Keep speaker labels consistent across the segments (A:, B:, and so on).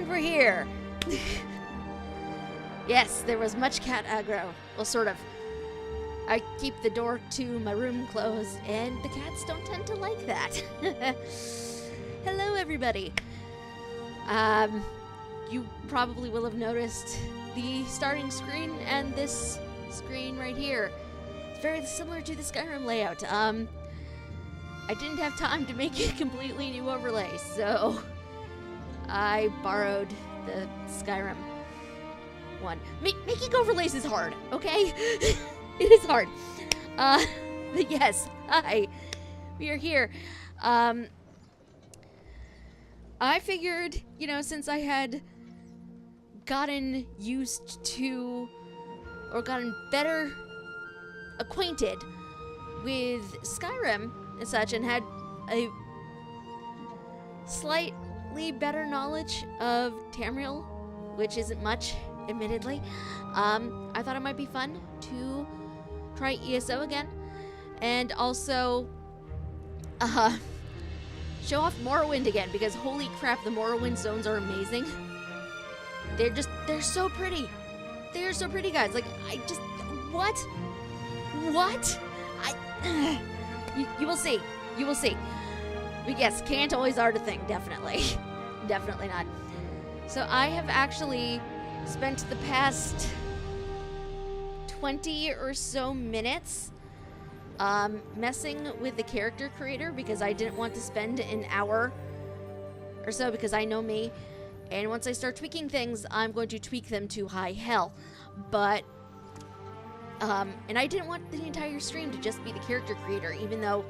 A: And we're here. Yes, there was much cat aggro. Well, sort of. I keep the door to my room closed, and the cats don't tend to like that. Hello, everybody. You probably will have noticed the starting screen and this screen right here. It's very similar to the Skyrim layout. I didn't have time to make a completely new overlay, so I borrowed the Skyrim one. Making overlays is hard, okay? It is hard. But yes, hi. We are here. I figured, you know, since I had gotten used to, or gotten better acquainted with Skyrim and such, and had a slightly better knowledge of Tamriel, which isn't much, admittedly, I thought it might be fun to try ESO again, and also show off Morrowind again, because holy crap, the Morrowind zones are amazing. They're so pretty. They're so pretty, guys. Like, what? You will see. You will see. But yes, can't always art a thing, definitely. Definitely not. So I have actually spent the past 20 or so minutes messing with the character creator, because I didn't want to spend an hour or so, because I know me, and once I start tweaking things, I'm going to tweak them to high hell. But and I didn't want the entire stream to just be the character creator, even though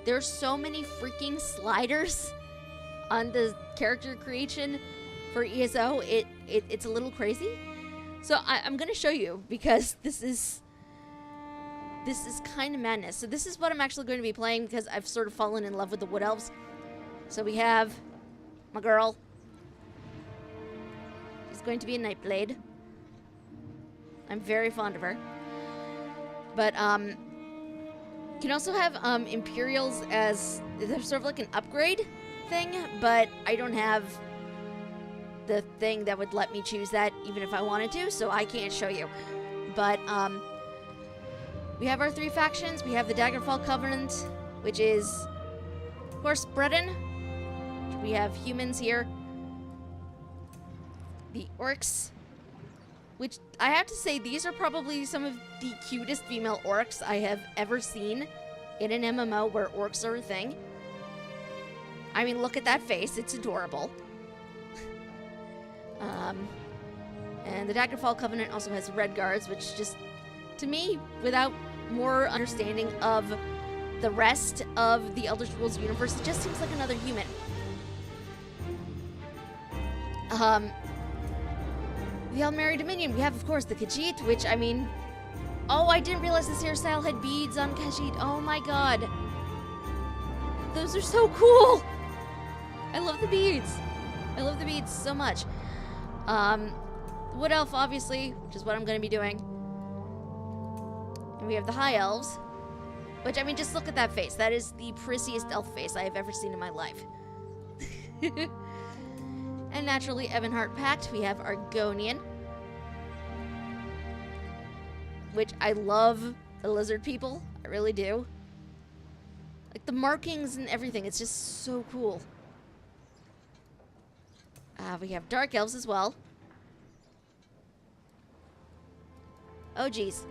A: there's so many freaking sliders on the character creation for ESO. It's a little crazy. So I'm gonna show you, because this is kind of madness. So this is what I'm actually going to be playing, because I've sort of fallen in love with the Wood Elves. So we have my girl. She's going to be a Nightblade. I'm very fond of her. But you can also have Imperials as they're sort of like an upgrade thing, but I don't have the thing that would let me choose that even if I wanted to, so I can't show you. But we have our three factions. We have the Daggerfall Covenant, which is, of course, Breton. We have humans here. The orcs, which I have to say, these are probably some of the cutest female orcs I have ever seen in an MMO where orcs are a thing. I mean, look at that face. It's adorable. And the Daggerfall Covenant also has Red Guards, which just, to me, without more understanding of the rest of the Elder Scrolls universe, it just seems like another human. The Almeri Dominion, we have, of course, the Khajiit, which, I mean... Oh, I didn't realize this hairstyle had beads on Khajiit. Oh my god. Those are so cool! I love the beads. I love the beads so much. Wood Elf, obviously, which is what I'm going to be doing. And we have the High Elves, which, I mean, just look at that face. That is the prettiest elf face I have ever seen in my life. And naturally, Evanhart Pact, we have Argonian, which I love the lizard people. I really do. Like, the markings and everything, it's just so cool. We have Dark Elves as well. Oh, geez.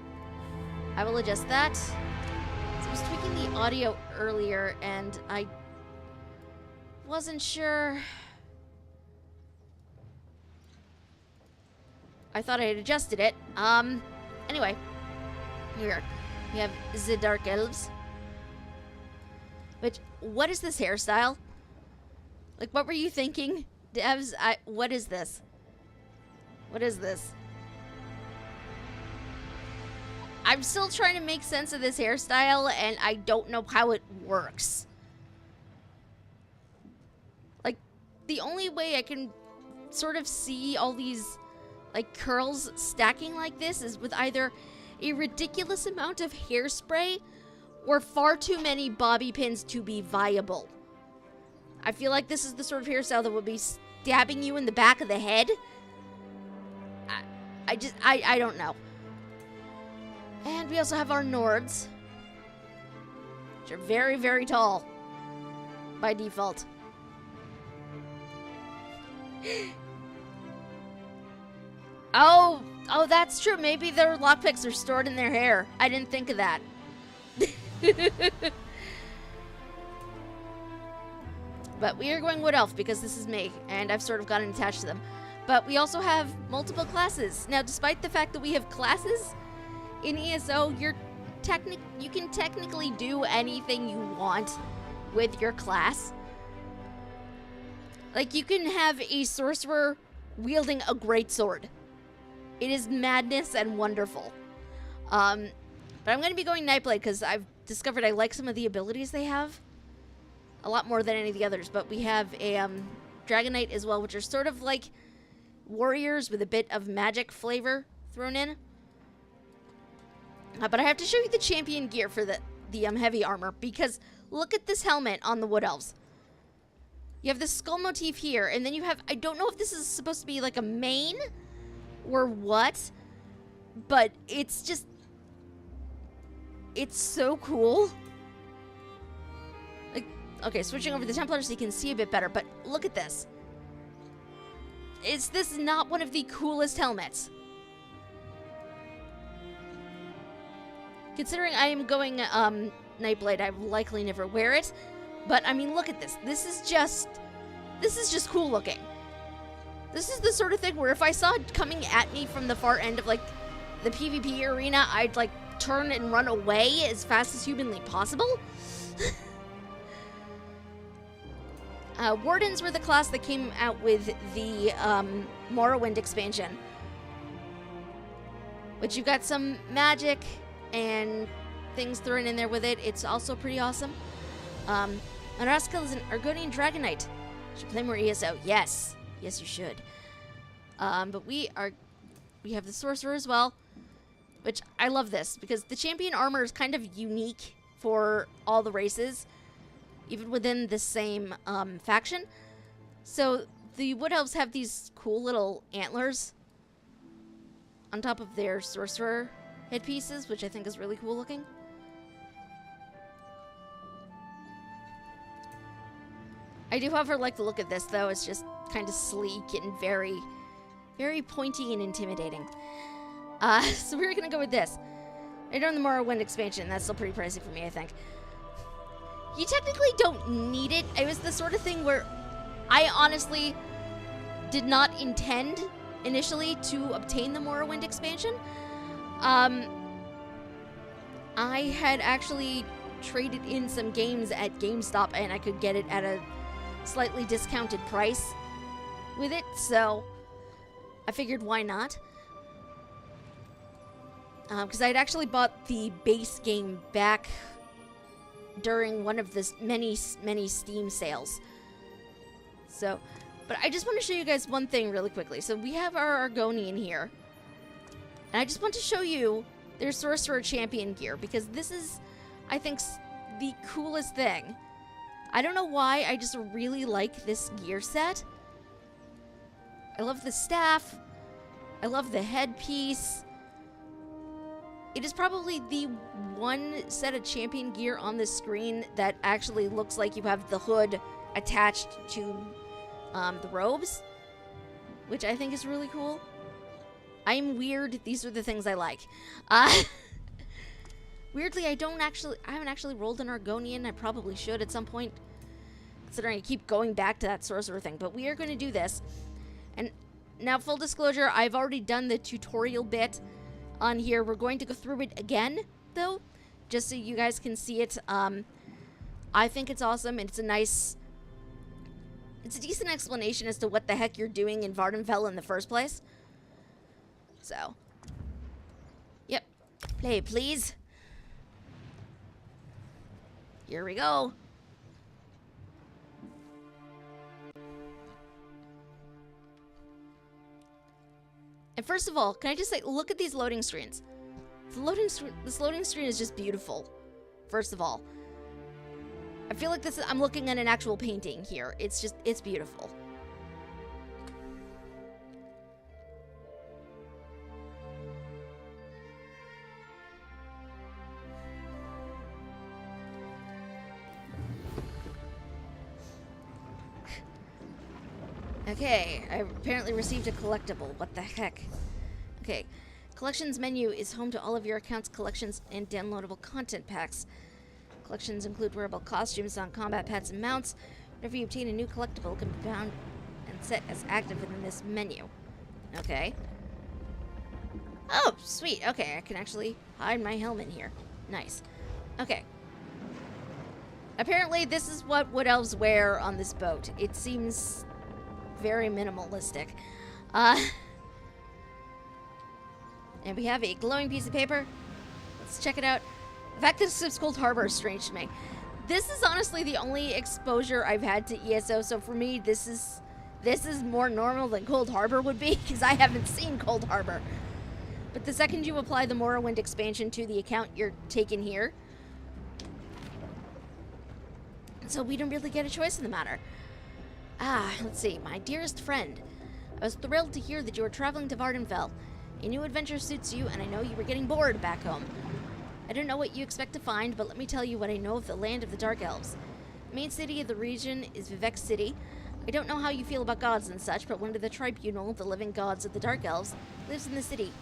A: I will adjust that. So I was tweaking the audio earlier, and I wasn't sure. I thought I had adjusted it. Anyway. Here. We have the Dark Elves. Which, what is this hairstyle? Like, what were you thinking? Devs, what is this? What is this? I'm still trying to make sense of this hairstyle, and I don't know how it works. Like, the only way I can sort of see all these, like, curls stacking like this is with either a ridiculous amount of hairspray or far too many bobby pins to be viable. I feel like this is the sort of hairstyle that would be stabbing you in the back of the head. I don't know. And we also have our Nords, which are very, very tall by default. Oh, that's true. Maybe their lockpicks are stored in their hair. I didn't think of that. But we are going Wood Elf because this is me, and I've sort of gotten attached to them. But we also have multiple classes. Now, despite the fact that we have classes in ESO, you can technically do anything you want with your class. Like, you can have a sorcerer wielding a greatsword. It is madness and wonderful. But I'm going to be going Nightblade because I've discovered I like some of the abilities they have. A lot more than any of the others. But we have a Dragon Knight as well, which are sort of like warriors with a bit of magic flavor thrown in. But I have to show you the champion gear for the heavy armor, because look at this helmet on the Wood Elves. You have the skull motif here, and then you have, I don't know if this is supposed to be like a mane or what, but it's just, it's so cool. Like, okay, switching over to the Templar so you can see a bit better, but look at this. Is this not one of the coolest helmets? Considering I am going Nightblade, I will likely never wear it. But, I mean, look at this. This is just cool looking. This is the sort of thing where if I saw it coming at me from the far end of, like, the PvP arena, I'd, like, turn and run away as fast as humanly possible. Wardens were the class that came out with the Morrowind expansion, which you've got some magic and things thrown in there with it. It's also pretty awesome. Araskal is an Argonian Dragon Knight. Should play more ESO. Yes. Yes, you should. But we have the Sorcerer as well, which I love this because the champion armor is kind of unique for all the races, even within the same faction. So the Wood Elves have these cool little antlers on top of their Sorcerer headpieces, which I think is really cool looking. I do, however, like the look of this, though. It's just kind of sleek and very, very pointy and intimidating. So we're going to go with this. I done the Morrowind expansion. That's still pretty pricey for me, I think. You technically don't need it. It was the sort of thing where I honestly did not intend initially to obtain the Morrowind expansion. I had actually traded in some games at GameStop and I could get it at a slightly discounted price with it, so I figured why not? Because I'd actually bought the base game back during one of the many Steam sales. So, but I just want to show you guys one thing really quickly. So we have our Argonian here. And I just want to show you their Sorcerer Champion gear, because this is, I think, the coolest thing. I don't know why, I just really like this gear set. I love the staff. I love the headpiece. It is probably the one set of champion gear on the screen that actually looks like you have the hood attached to the robes, which I think is really cool. I'm weird. These are the things I like. Weirdly, I haven't actually rolled an Argonian. I probably should at some point, considering I keep going back to that sorcerer thing. But we are going to do this. And now, full disclosure, I've already done the tutorial bit on here. We're going to go through it again, though, just so you guys can see it. I think it's awesome, and it's a decent explanation as to what the heck you're doing in Vardenfell in the first place. So, yep. Play, please. Here we go. And first of all, can I just say, look at these loading screens. This loading screen is just beautiful. First of all, I feel like I'm looking at an actual painting here. It's beautiful. Okay, I apparently received a collectible. What the heck? Okay. Collections menu is home to all of your account's collections and downloadable content packs. Collections include wearable costumes, non-combat pets, and mounts. Whenever you obtain a new collectible, it can be found and set as active within this menu. Okay. Oh, sweet. Okay, I can actually hide my helmet here. Nice. Okay. Apparently, this is what wood elves wear on this boat. It seems very minimalistic. And we have a glowing piece of paper. Let's check it out. The fact that it's Cold Harbor is strange to me. This is honestly the only exposure I've had to ESO, so for me, this is more normal than Cold Harbor would be, because I haven't seen Cold Harbor. But the second you apply the Morrowind expansion to the account you're taking here, so we don't really get a choice in the matter. Let's see. My dearest friend, I was thrilled to hear that you were traveling to Vardenfell. A new adventure suits you, and I know you were getting bored back home. I don't know what you expect to find, but let me tell you what I know of the land of the Dark Elves. The main city of the region is Vivek City. I don't know how you feel about gods and such, but one of the tribunal, the living gods of the Dark Elves, lives in the city.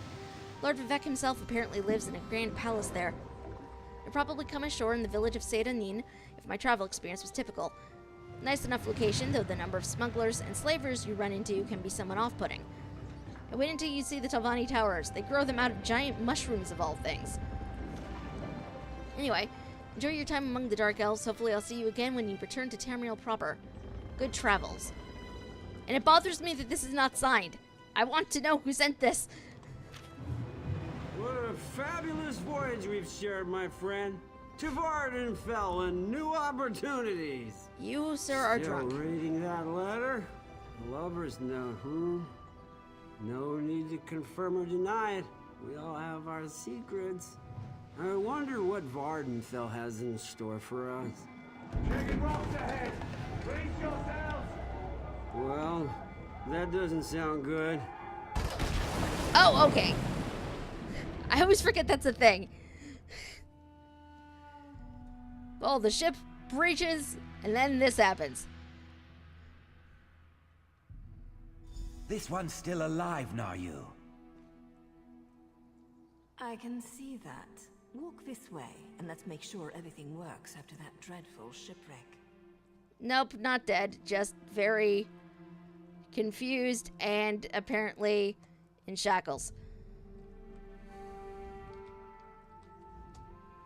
A: Lord Vivek himself apparently lives in a grand palace there. I'd probably come ashore in the village of Sedanin if my travel experience was typical. Nice enough location, though the number of smugglers and slavers you run into can be somewhat off-putting. I wait until you see the Talvani Towers. They grow them out of giant mushrooms of all things. Anyway, enjoy your time among the Dark Elves. Hopefully I'll see you again when you return to Tamriel proper. Good travels. And it bothers me that this is not signed. I want to know who sent this.
B: What a fabulous voyage we've shared, my friend. To Vardenfell and new opportunities.
A: You, sir, are drunk.
B: Still reading that letter? Lover's note, No need to confirm or deny it. We all have our secrets. I wonder what Vardenfell has in store for us.
C: Chicken rocks ahead! Brace yourselves!
B: Well, that doesn't sound good.
A: Oh, okay. I always forget that's a thing. Well, the ship breaches, and then this happens.
D: This one's still alive, Naryu.
E: I can see that. Walk this way, and let's make sure everything works after that dreadful shipwreck.
A: Nope, not dead. Just very confused and apparently in shackles.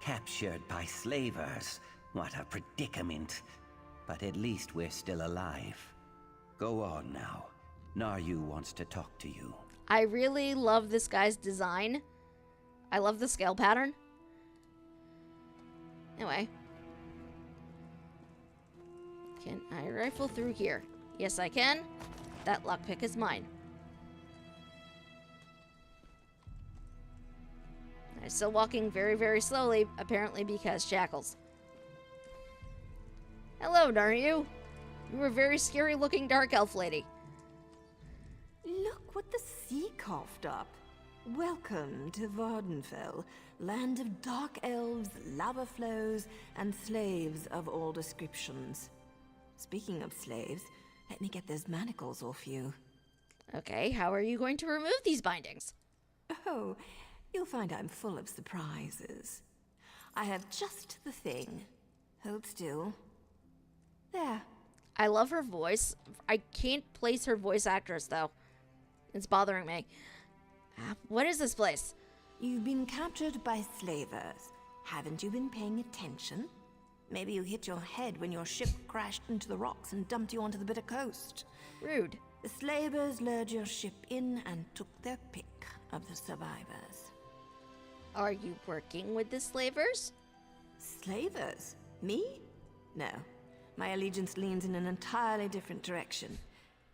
D: Captured by slavers. What a predicament. But at least we're still alive. Go on now. Naryu wants to talk to you.
A: I really love this guy's design. I love the scale pattern. Anyway. Can I rifle through here? Yes, I can. That lockpick is mine. I'm still walking very, very slowly, apparently because shackles. Hello, Naryu. You were a very scary-looking dark elf lady.
E: Look what the sea coughed up. Welcome to Vardenfell, land of dark elves, lava flows, and slaves of all descriptions. Speaking of slaves, let me get those manacles off you.
A: Okay, how are you going to remove these bindings?
E: Oh, you'll find I'm full of surprises. I have just the thing. Hold still. There.
A: I love her voice. I can't place her voice actress, though. It's bothering me. What is this place?
E: You've been captured by slavers. Haven't you been paying attention? Maybe you hit your head when your ship crashed into the rocks and dumped you onto the bitter coast.
A: Rude.
E: The slavers lured your ship in and took their pick of the survivors.
A: Are you working with the slavers?
E: Slavers? Me? No. My allegiance leans in an entirely different direction.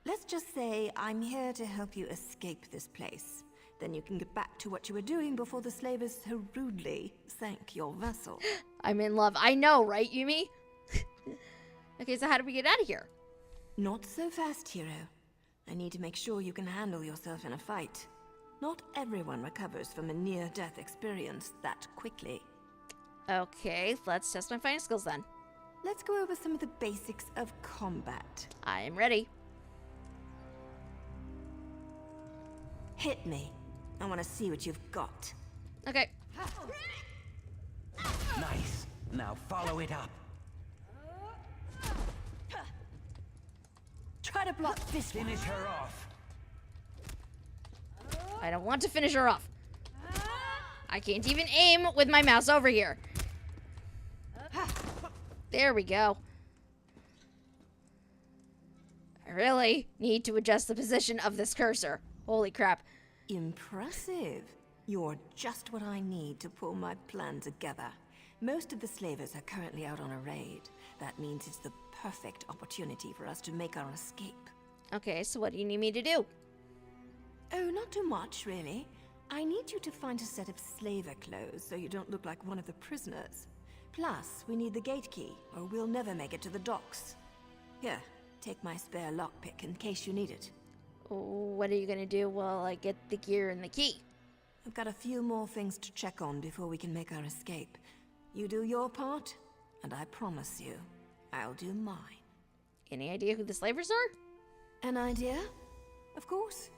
E: Let's just say I'm here to help you escape this place. Then you can get back to what you were doing before the slavers so rudely sank your vessel.
A: I'm in love. I know, right, Yumi? Okay, so how do we get out of here?
E: Not so fast, hero. I need to make sure you can handle yourself in a fight. Not everyone recovers from a near-death experience that quickly.
A: Okay, let's test my fighting skills then.
E: Let's go over some of the basics of combat.
A: I am ready.
E: Hit me. I want to see what you've got.
A: Okay.
D: Nice. Now follow it up.
E: Try to block this one.
D: Finish her off.
A: I don't want to finish her off. I can't even aim with my mouse over here. There we go. I really need to adjust the position of this cursor. Holy crap.
E: Impressive. You're just what I need to pull my plan together. Most of the slavers are currently out on a raid. That means it's the perfect opportunity for us to make our escape.
A: Okay, so what do you need me to do?
E: Oh, not too much, really. I need you to find a set of slaver clothes so you don't look like one of the prisoners. Plus, we need the gate key, or we'll never make it to the docks. Here, take my spare lockpick in case you need it.
A: What are you gonna do while I get the gear and the key?
E: I've got a few more things to check on before we can make our escape. You do your part, and I promise you, I'll do mine.
A: Any idea who the slavers are?
E: An idea? Of course.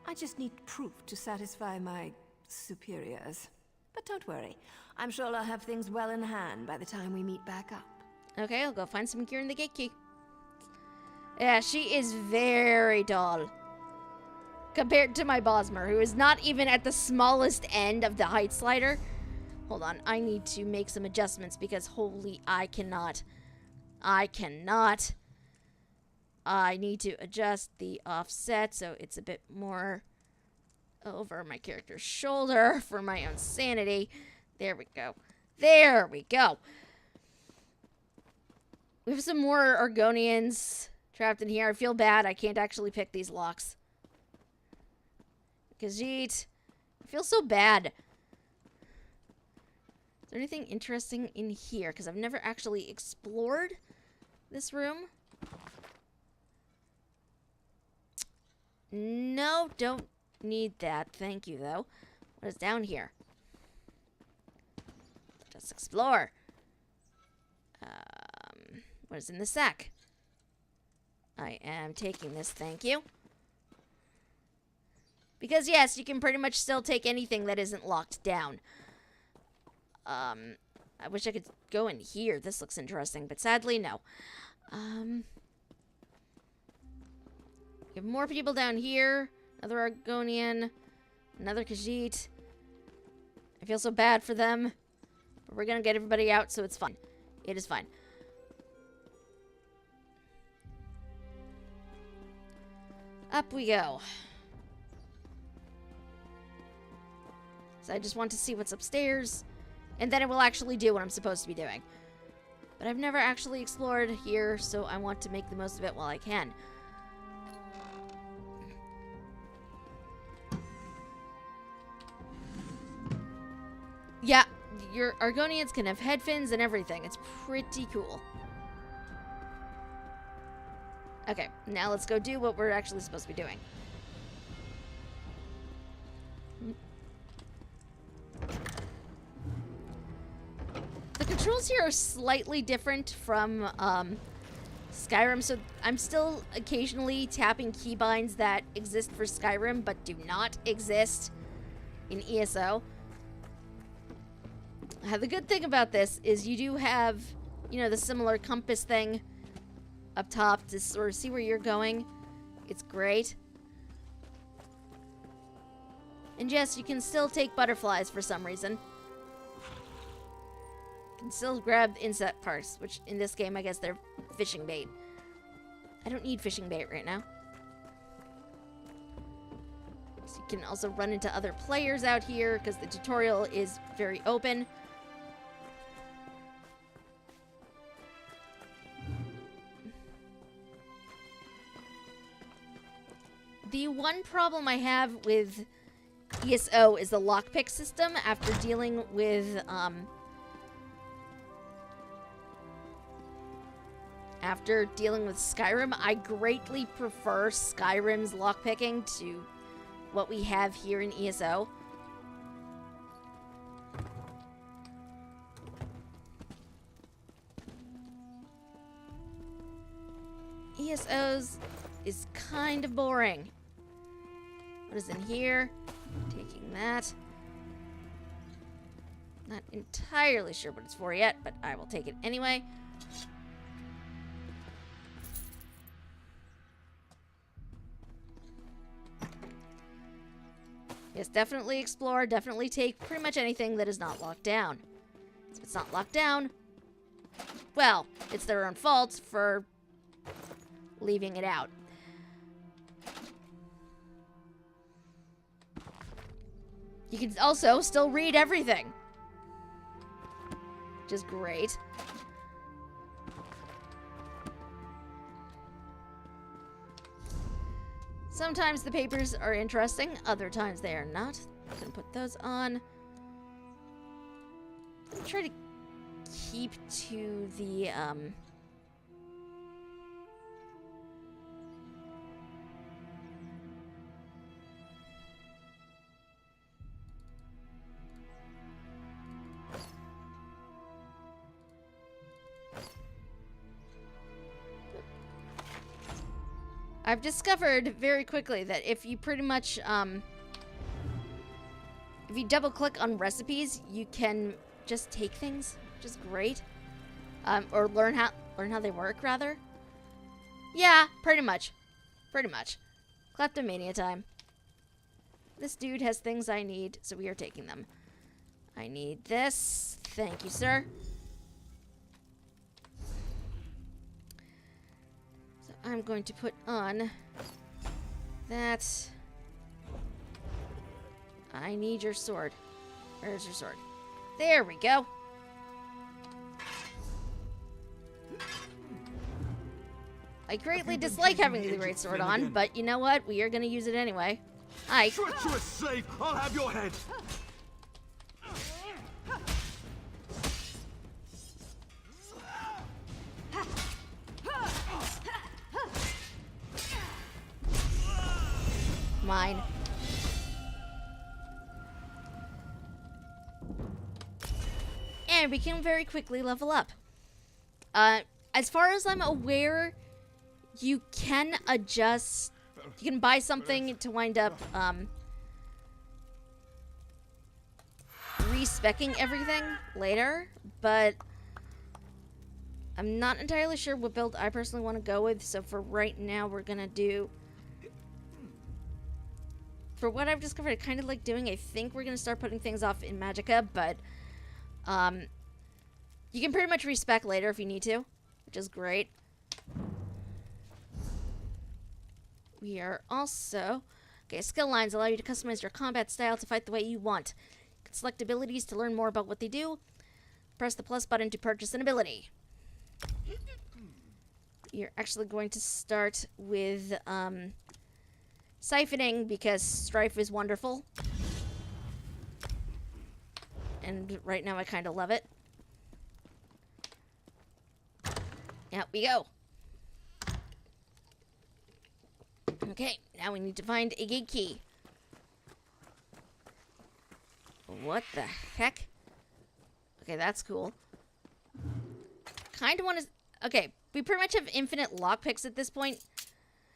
E: I just need proof to satisfy my superiors. But don't worry, I'm sure I'll have things well in hand by the time we meet back up.
A: Okay, I'll go find some gear in the gate key. Yeah, she is very tall. Compared to my Bosmer, who is not even at the smallest end of the height slider. Hold on, I need to make some adjustments because holy, I cannot. I need to adjust the offset so it's a bit more over my character's shoulder for my own sanity. There we go. There we go. We have some more Argonians trapped in here. I feel bad. I can't actually pick these locks. Khajiit. I feel so bad. Is there anything interesting in here? Because I've never actually explored this room. No, don't need that. Thank you, though. What is down here? Let's explore. What is in the sack? I am taking this, thank you. Because, yes, you can pretty much still take anything that isn't locked down. I wish I could go in here. This looks interesting, but sadly, no. We have more people down here. Another Argonian. Another Khajiit. I feel so bad for them. But we're gonna get everybody out, so it's fine. It is fine. Up we go. So I just want to see what's upstairs. And then it will actually do what I'm supposed to be doing. But I've never actually explored here, so I want to make the most of it while I can. Yeah, your Argonians can have head fins and everything. It's pretty cool. Okay, now let's go do what we're actually supposed to be doing. The controls here are slightly different from Skyrim, so I'm still occasionally tapping keybinds that exist for Skyrim but do not exist in ESO. The good thing about this is you do have, you know, the similar compass thing up top to sort of see where you're going. It's great. And yes, you can still take butterflies for some reason. You can still grab insect parts, which in this game I guess they're fishing bait. I don't need fishing bait right now. So you can also run into other players out here because the tutorial is very open. The one problem I have with ESO is the lockpick system. After dealing with Skyrim, I greatly prefer Skyrim's lockpicking to what we have here in ESO. ESO's is kind of boring. What is in here? Taking that. Not entirely sure what it's for yet, but I will take it anyway. Yes, definitely explore. Definitely take pretty much anything that is not locked down. If it's not locked down, well, it's their own fault for leaving it out. You can also still read everything, which is great. Sometimes the papers are interesting, other times they are not. I'm gonna put those on. I'm try to keep to the I've discovered very quickly that if you pretty much, if you double click on recipes, you can just take things, which is great. Or learn how they work, rather. Yeah, pretty much. Pretty much. Kleptomania time. This dude has things I need, so we are taking them. I need this. Thank you, sir. I'm going to put on that. I need your sword. Where's your sword? There we go. I greatly dislike having the great sword on, but you know what? We are going to use it anyway. Hi.
C: Treacherous slave! I'll have your head!
A: Mine. And we can very quickly level up. As far as I'm aware, you can adjust. You can buy something to wind up respecking everything later, but I'm not entirely sure what build I personally want to go with. So for right now, we're gonna do. For what I've discovered, I kind of like doing, I think we're going to start putting things off in Magicka, but you can pretty much respec later if you need to, which is great. We are also... Okay, skill lines allow you to customize your combat style to fight the way you want. You can select abilities to learn more about what they do. Press the plus button to purchase an ability. You're actually going to start with... siphoning, because Strife is wonderful. And right now I kind of love it. Out we go. Okay, now we need to find a gate key. What the heck? Okay, that's cool. Kind of want to... Okay, we pretty much have infinite lockpicks at this point.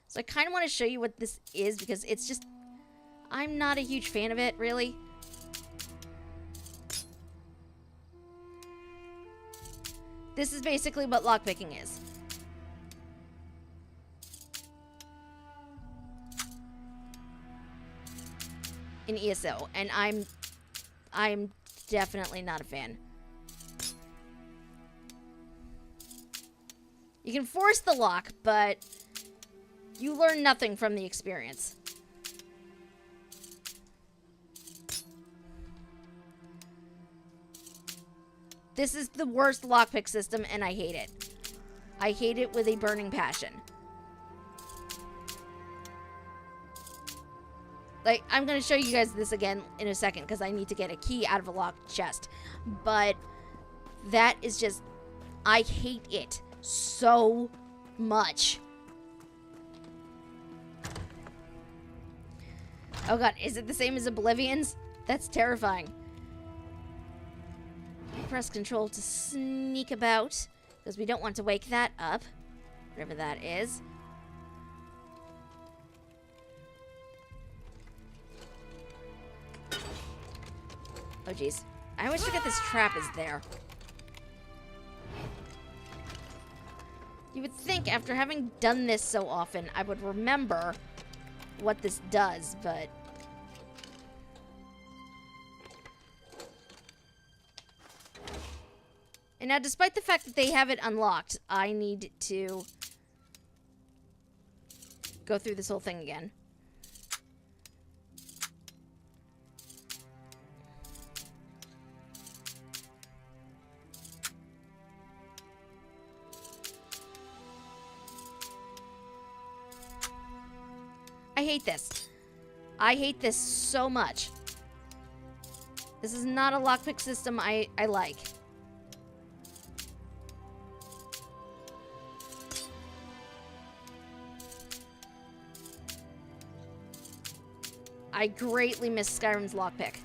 A: So I kind of want to show you what this is, because it's just... I'm not a huge fan of it, really. This is basically what lockpicking is. In ESO, and I'm definitely not a fan. You can force the lock, but... you learn nothing from the experience. This is the worst lockpick system, and I hate it. I hate it with a burning passion. Like, I'm going to show you guys this again in a second, because I need to get a key out of a locked chest. But that is just... I hate it so much. Oh god, is it the same as Oblivion's? That's terrifying. Press control to sneak about, because we don't want to wake that up. Whatever that is. Oh, jeez. I always forget this trap is there. You would think after having done this so often, I would remember what this does, but... And now, despite the fact that they have it unlocked, I need to go through this whole thing again. I hate this. I hate this so much. This is not a lockpick system I like. I greatly miss Skyrim's lockpick.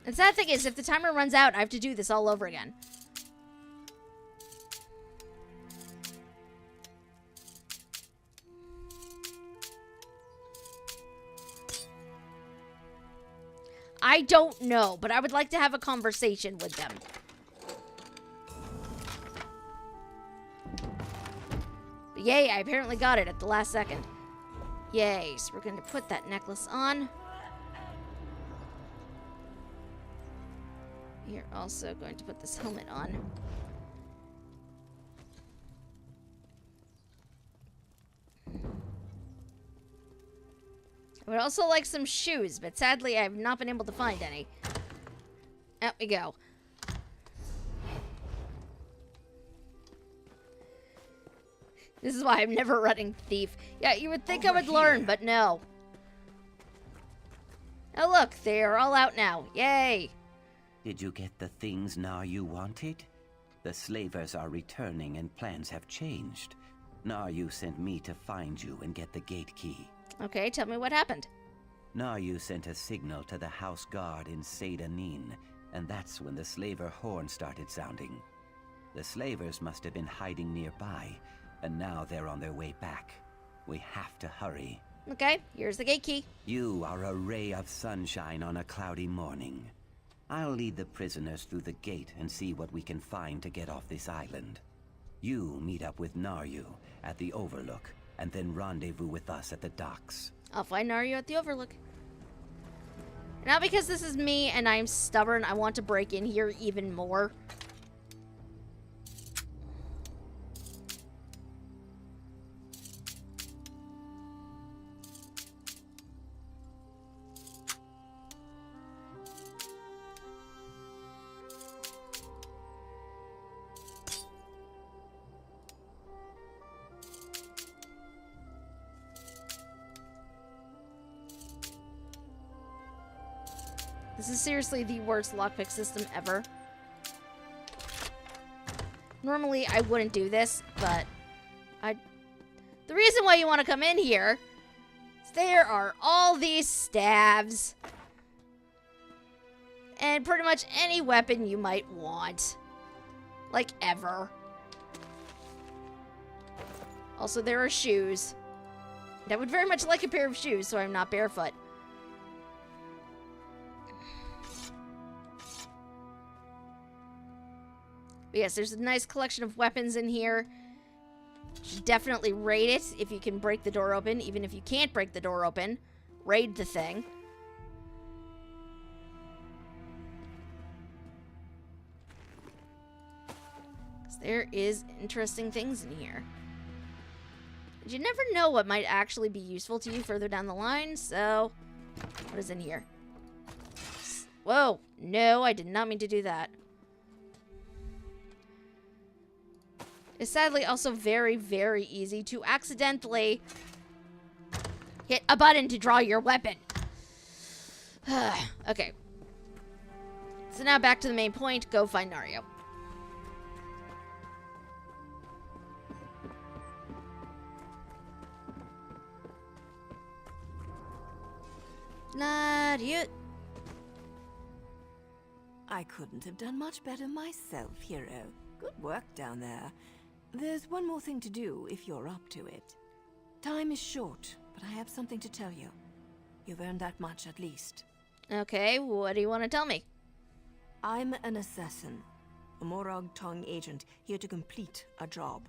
A: The sad thing is, if the timer runs out, I have to do this all over again. I don't know, but I would like to have a conversation with them. But yay, I apparently got it at the last second. Yay, so we're going to put that necklace on. You're also going to put this helmet on. I would also like some shoes, but sadly I have not been able to find any. Out we go. This is why I'm never running thief. Yeah, you would think I would learn, but no. Oh look, they are all out now. Yay!
D: Did you get the things Naryu wanted? The slavers are returning and plans have changed. Naryu sent me to find you and get the gate key.
A: Okay, tell me what happened.
D: Naryu sent a signal to the house guard in Seyda-Nin, and that's when the slaver horn started sounding. The slavers must have been hiding nearby, and now they're on their way back. We have to hurry.
A: Okay, here's the gate key.
D: You are a ray of sunshine on a cloudy morning. I'll lead the prisoners through the gate and see what we can find to get off this island. You meet up with Naryu at the Overlook, and then rendezvous with us at the docks.
A: I'll find Naryu at the Overlook. Now because this is me and I'm stubborn, I want to break in here even more. This is seriously the worst lockpick system ever. Normally, I wouldn't do this, but the reason why you want to come in here is there are all these staves and pretty much any weapon you might want. Like, ever. Also, there are shoes. I would very much like a pair of shoes so I'm not barefoot. But yes, there's a nice collection of weapons in here. You should definitely raid it if you can break the door open. Even if you can't break the door open, raid the thing. 'Cause there is interesting things in here. And you never know what might actually be useful to you further down the line, so... What is in here? Whoa! No, I did not mean to do that. It's sadly also very, very easy to accidentally hit a button to draw your weapon. Okay. So now back to the main point. Go find Naryu. Naryu.
E: I couldn't have done much better myself, hero. Good work down there. There's one more thing to do if you're up to it. Time is short, but I have something to tell you. You've earned that much at least.
A: Okay, what do you want to tell me?
E: I'm an assassin, a Morag Tong agent here to complete a job.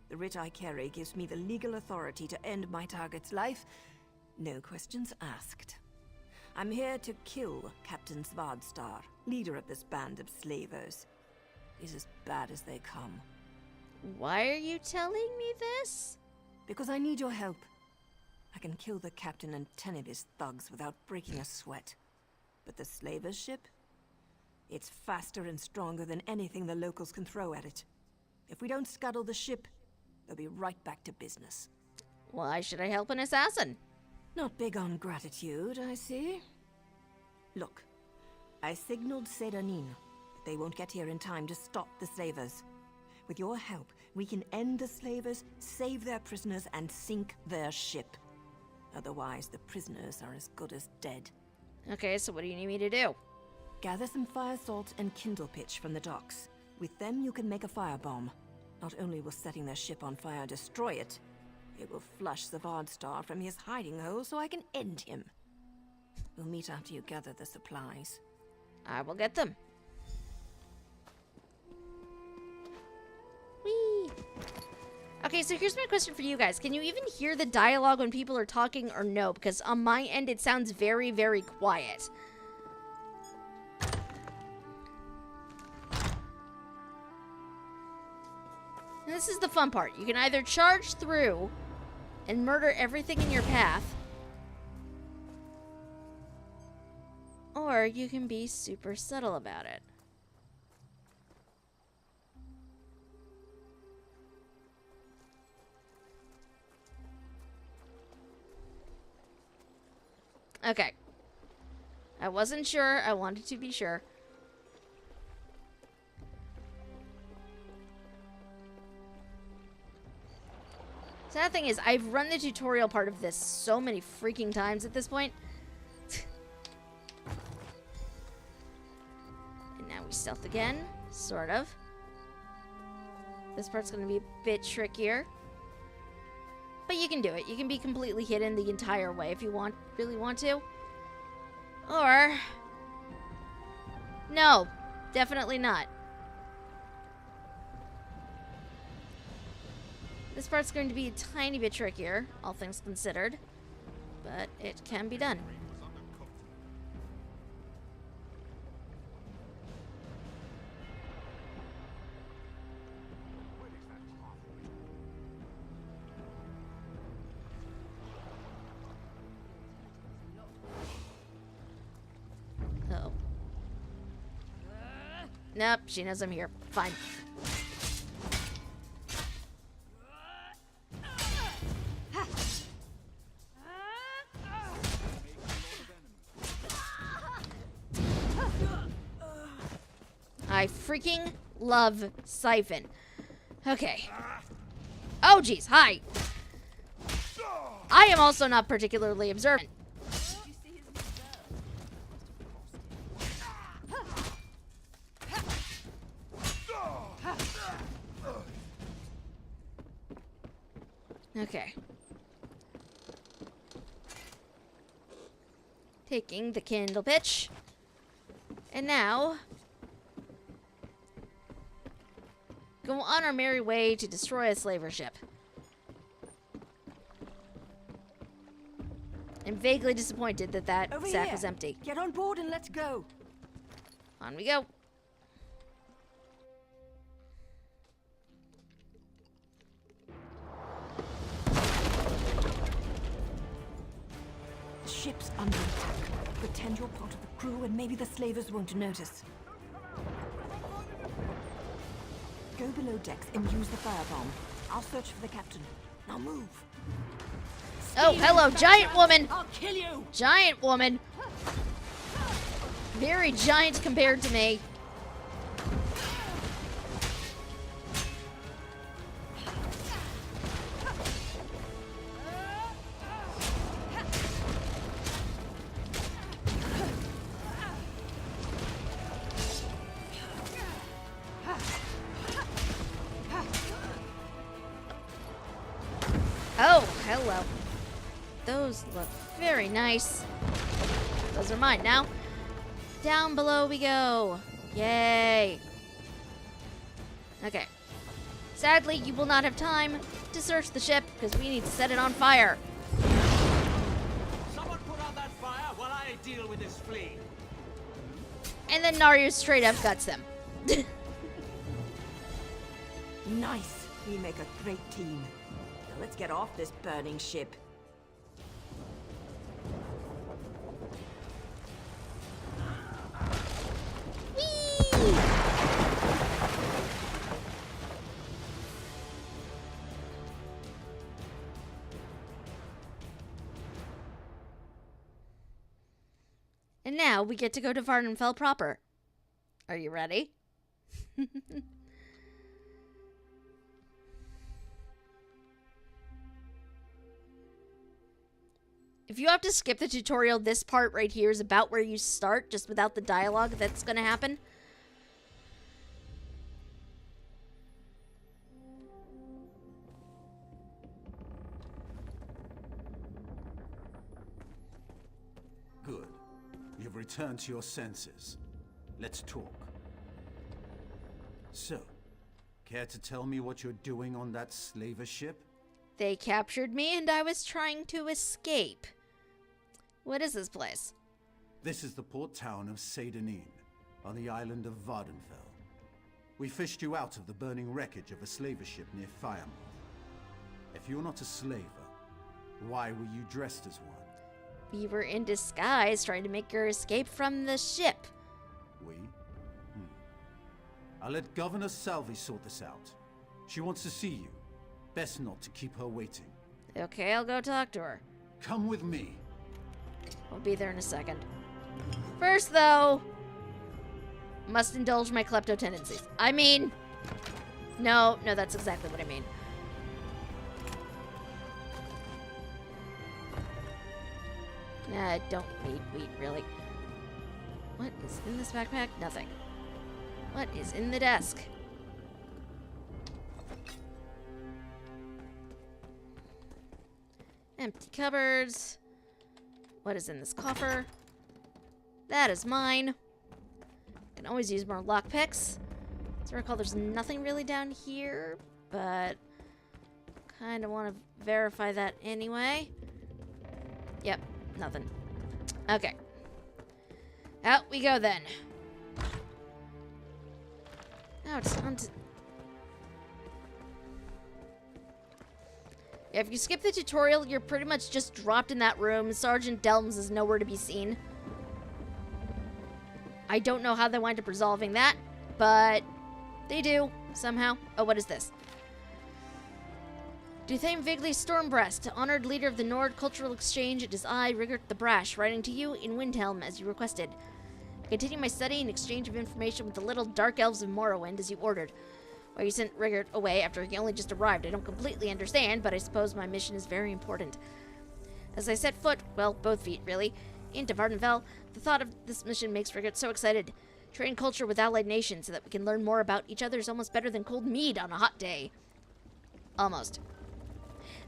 E: The writ I carry gives me the legal authority to end my target's life, no questions asked. I'm here to kill Captain Svardstar, leader of this band of slavers. He's as bad as they come.
A: Why are you telling me this?
E: Because I need your help. I can kill the captain and 10 of his thugs without breaking a sweat. But the slavers' ship? It's faster and stronger than anything the locals can throw at it. If we don't scuttle the ship, they'll be right back to business.
A: Why should I help an assassin?
E: Not big on gratitude, I see. Look, I signaled Sedanin, but they won't get here in time to stop the slavers. With your help, we can end the slavers, save their prisoners, and sink their ship. Otherwise, the prisoners are as good as dead.
A: Okay, so what do you need me to do?
E: Gather some fire salt and kindle pitch from the docks. With them, you can make a firebomb. Not only will setting their ship on fire destroy it, it will flush Svardstar from his hiding hole so I can end him. We'll meet after you gather the supplies.
A: I will get them. Whee! Okay, so here's my question for you guys. Can you even hear the dialogue when people are talking or no? Because on my end, it sounds very, very quiet. And this is the fun part. You can either charge through and murder everything in your path, or you can be super subtle about it. Okay. I wasn't sure. I wanted to be sure. Sad thing is, I've run the tutorial part of this so many freaking times at this point. And now we stealth again, sort of. This part's gonna be a bit trickier. But you can do it. You can be completely hidden the entire way if you really want to. Or... no, definitely not. This part's going to be a tiny bit trickier, all things considered, but it can be done. Oh. Nope, she knows I'm here. Fine. I freaking love Siphon. Okay. Oh, geez. Hi. I am also not particularly observant. Okay. Taking the kindle pitch. And now... go on our merry way to destroy a slaver ship. I'm vaguely disappointed that that
E: Over
A: sack
E: here.
A: was empty.
E: Get on board and let's go.
A: On we go.
E: The ship's under attack. Pretend you're part of the crew and maybe the slavers won't notice. Go below decks and use the firebomb. I'll search for the captain. Now move.
A: Oh, hello, giant woman!
E: I'll kill you!
A: Giant woman! Very giant compared to me. Oh, hello. Those look very nice. Those are mine now. Down below we go. Yay. Okay. Sadly, you will not have time to search the ship because we need to set it on fire.
C: Someone put out that fire while I deal with this flea.
A: And then Naryu straight up guts them.
E: Nice. We make a great team. Now let's get off this burning ship.
A: Whee! And now we get to go to Vardenfell proper. Are you ready? If you have to skip the tutorial, this part right here is about where you start, just without the dialogue that's going to happen.
F: Good. You've returned to your senses. Let's talk. So, care to tell me what you're doing on that slaver ship?
A: They captured me and I was trying to escape. What is this place?
F: This is the port town of Seydanin, on the island of Vardenfell. We fished you out of the burning wreckage of a slaver ship near Firemoth. If you're not a slaver, why were you dressed as one?
A: We were in disguise trying to make your escape from the ship.
F: We? I'll let Governor Salvi sort this out. She wants to see you. Best not to keep her waiting.
A: Okay, I'll go talk to her.
F: Come with me.
A: I'll be there in a second. First, though, must indulge my klepto tendencies. I mean, no, that's exactly what I mean. Nah, I don't need wheat, really. What is in this backpack? Nothing. What is in the desk? Empty cupboards. What is in this coffer? That is mine. Can always use more lockpicks. As I recall, there's nothing really down here, but kind of want to verify that anyway. Yep, nothing. Okay. Out we go then. Now it's on to... Yeah, if you skip the tutorial, you're pretty much just dropped in that room. Sergeant Delms is nowhere to be seen. I don't know how they wind up resolving that, but they do, somehow. Oh, what is this? Duthame Vigli Stormbreast, honored leader of the Nord Cultural Exchange, it is I, Rigert the Brash, writing to you in Windhelm, as you requested. I continue my study and exchange of information with the little dark elves of Morrowind, as you ordered. Why you sent Rigert away after he only just arrived, I don't completely understand, but I suppose my mission is very important. As I set foot, well, both feet, really, into Vardenfell, the thought of this mission makes Rigert so excited. Train culture with allied nations so that we can learn more about each other is almost better than cold mead on a hot day. Almost.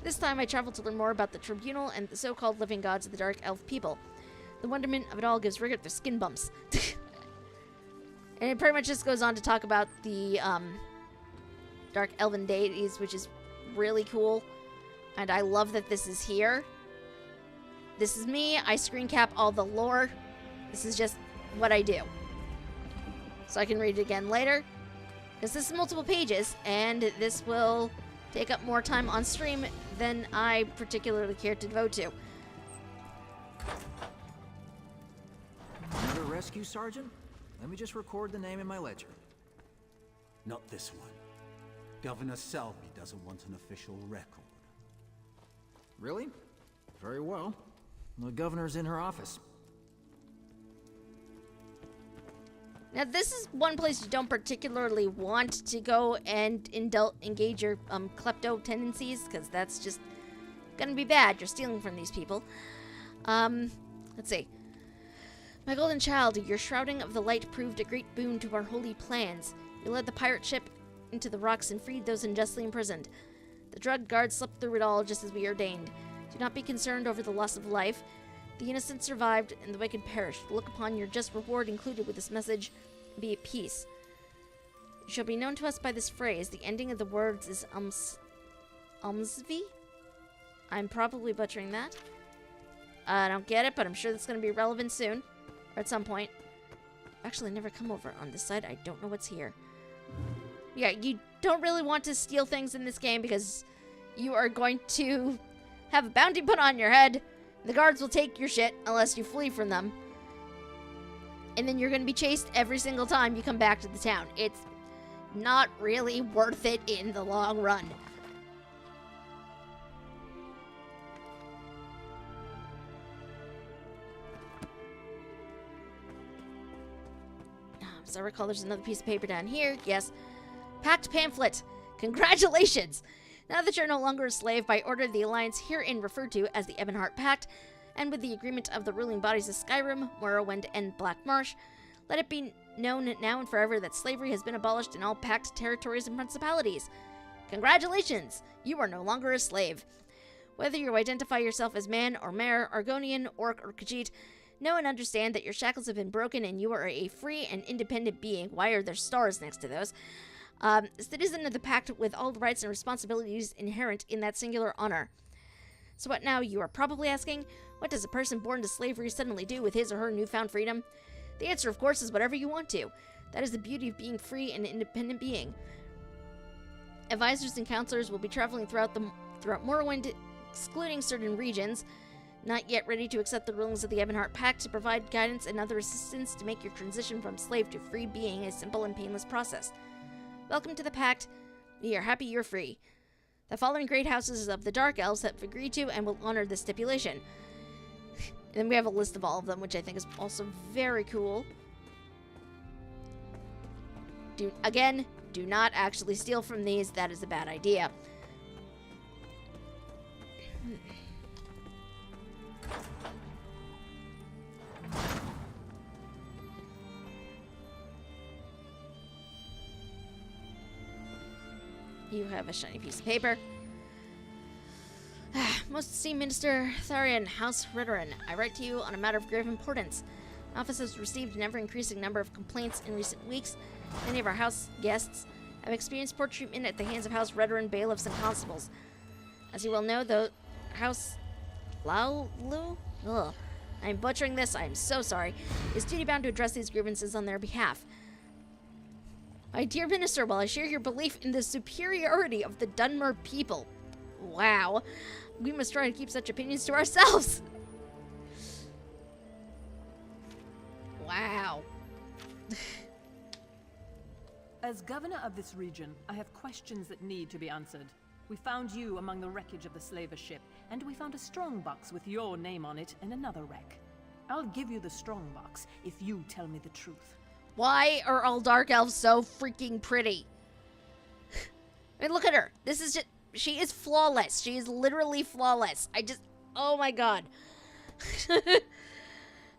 A: This time I travel to learn more about the Tribunal and the so-called living gods of the Dark Elf people. The wonderment of it all gives Rigert their skin bumps. And it pretty much just goes on to talk about the, Dark Elven deities, which is really cool. And I love that this is here. This is me. I screen cap all the lore. This is just what I do. So I can read it again later. Because this is multiple pages, and this will take up more time on stream than I particularly care to devote to.
G: Another rescue, Sergeant? Let me just record the name in my ledger.
F: Not this one. Governor Salvi doesn't want an official record.
G: Really? Very well. The governor's in her office.
A: Now, this is one place you don't particularly want to go and engage your klepto tendencies, because that's just gonna be bad. You're stealing from these people. Let's see. My golden child, your shrouding of the light proved a great boon to our holy plans. You led the pirate ship into the rocks and freed those unjustly imprisoned. The drug guards slept through it all just as we ordained. Do not be concerned over the loss of life. The innocent survived and the wicked perished. Look upon your just reward included with this message. be at peace. You shall be known to us by this phrase. The ending of the words is Umsvi? I'm probably butchering that. I don't get it, but I'm sure that's going to be relevant soon. Or at some point. I've actually never come over on this side. I don't know what's here. Yeah, you don't really want to steal things in this game because you are going to have a bounty put on your head. The guards will take your shit unless you flee from them. And then you're going to be chased every single time you come back to the town. It's not really worth it in the long run. As I recall, there's another piece of paper down here. Yes. Pact pamphlet. Congratulations! Now that you're no longer a slave by order of the Alliance herein referred to as the Ebonheart Pact, and with the agreement of the ruling bodies of Skyrim, Morrowind, and Black Marsh, let it be known now and forever that slavery has been abolished in all Pact territories and principalities. Congratulations! You are no longer a slave. Whether you identify yourself as man or mare, Argonian, Orc, or Khajiit, know and understand that your shackles have been broken and you are a free and independent being. Why are there stars next to those? Citizen of the Pact with all the rights and responsibilities inherent in that singular honor. So what now, you are probably asking? What does a person born to slavery suddenly do with his or her newfound freedom? The answer, of course, is whatever you want to. That is the beauty of being free and independent being. Advisors and counselors will be traveling throughout Morrowind, excluding certain regions, not yet ready to accept the rulings of the Ebonheart Pact, to provide guidance and other assistance to make your transition from slave to free being a simple and painless process. Welcome to the Pact. We are happy you're free. The following great houses of the Dark Elves have agreed to and will honor this stipulation. And then we have a list of all of them, which I think is also very cool. Do not actually steal from these. That is a bad idea. You have a shiny piece of paper. Most esteemed Minister Tharian, House Ritterin, I write to you on a matter of grave importance. My office has received an ever-increasing number of complaints in recent weeks. Many of our house guests have experienced poor treatment at the hands of House Ritterin, bailiffs, and constables. As you well know, the House Laulu? Ugh. I'm butchering this, I am so sorry. Is duty-bound to address these grievances on their behalf. My dear Minister, while I share your belief in the superiority of the Dunmer people, wow, we must try to keep such opinions to ourselves. Wow.
H: As governor of this region, I have questions that need to be answered. We found you among the wreckage of the slaver ship, and we found a strongbox with your name on it in another wreck. I'll give you the strongbox if you tell me the truth.
A: Why are all Dark Elves so freaking pretty? I mean, look at her. This is just... She is flawless. She is literally flawless. Oh my god. I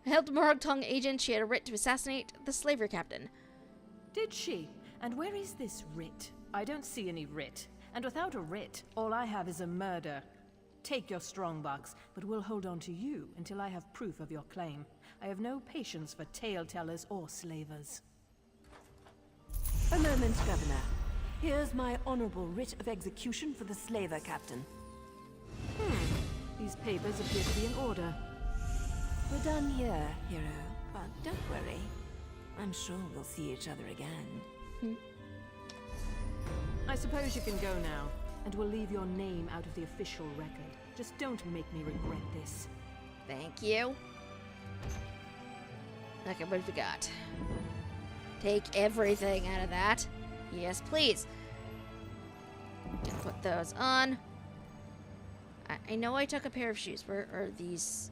A: helped a Morag agent. She had a writ to assassinate the slaver captain.
H: Did she? And where is this writ? I don't see any writ. And without a writ, all I have is a murder. Take your strongbox, but we'll hold on to you until I have proof of your claim. I have no patience for tale-tellers or slavers.
E: A moment, Governor. Here's my honorable writ of execution for the slaver captain.
H: These papers appear to be in order.
E: We're done here, hero. But don't worry. I'm sure we'll see each other again.
H: I suppose you can go now, and we'll leave your name out of the official record. Just don't make me regret this.
A: Thank you. Okay, what have we got? Take everything out of that. Yes, please. Put those on. I know I took a pair of shoes. Where are these?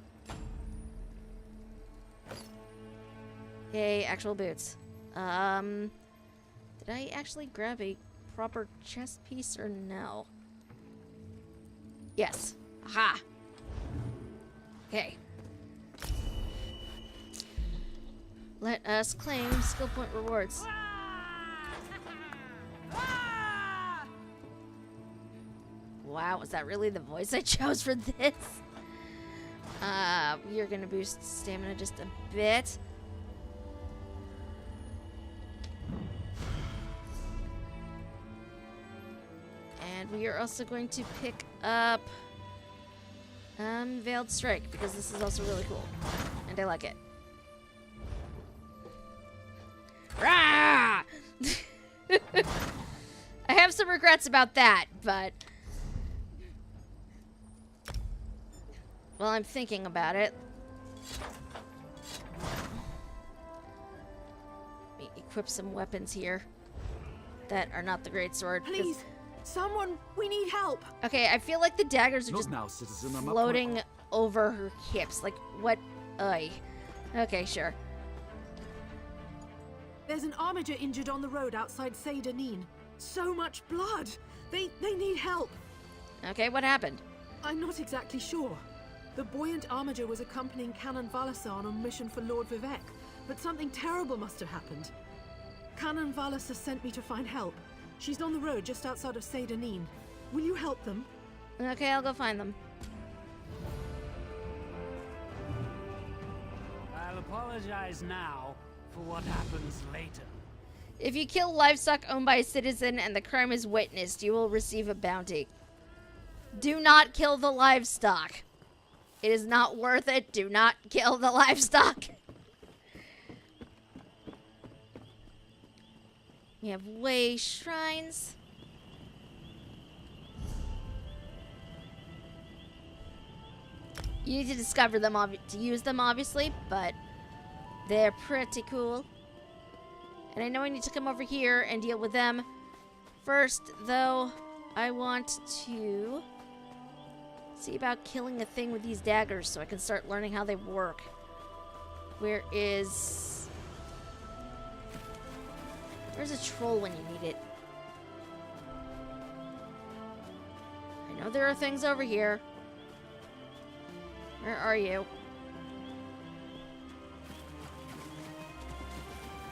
A: Yay, actual boots. Did I actually grab a proper chest piece or no? Yes. Aha! Okay. Let us claim skill point rewards. Wow, was that really the voice I chose for this? We are gonna boost stamina just a bit. And we are also going to pick up Veiled Strike, because this is also really cool. And I like it. Rah! I have some regrets about that, but... well, I'm thinking about it. Let me equip some weapons here that are not the great sword.
E: Please, someone, we need help.
A: Okay, I feel like the daggers are
G: Not
A: just
G: now, citizen. I'm
A: floating over her hips. Like, what? Ugh. Okay, sure.
I: There's an armiger injured on the road outside Seydanin. So much blood. They need help.
A: Okay, what happened?
I: I'm not exactly sure. The buoyant armiger was accompanying Canon Valasa on a mission for Lord Vivek, but something terrible must have happened. Canon Valasa sent me to find help. She's on the road just outside of Seydanin. Will you help them?
A: Okay, I'll go find them.
C: I'll apologize now for what happens later.
A: If you kill livestock owned by a citizen and the crime is witnessed, you will receive a bounty. Do not kill the livestock. It is not worth it. Do not kill the livestock. We have way shrines. You need to discover them to use them, obviously, but they're pretty cool. And I know I need to come over here and deal with them. First, though, I want to see about killing a thing with these daggers so I can start learning how they work. Where's a troll when you need it? I know there are things over here. Where are you?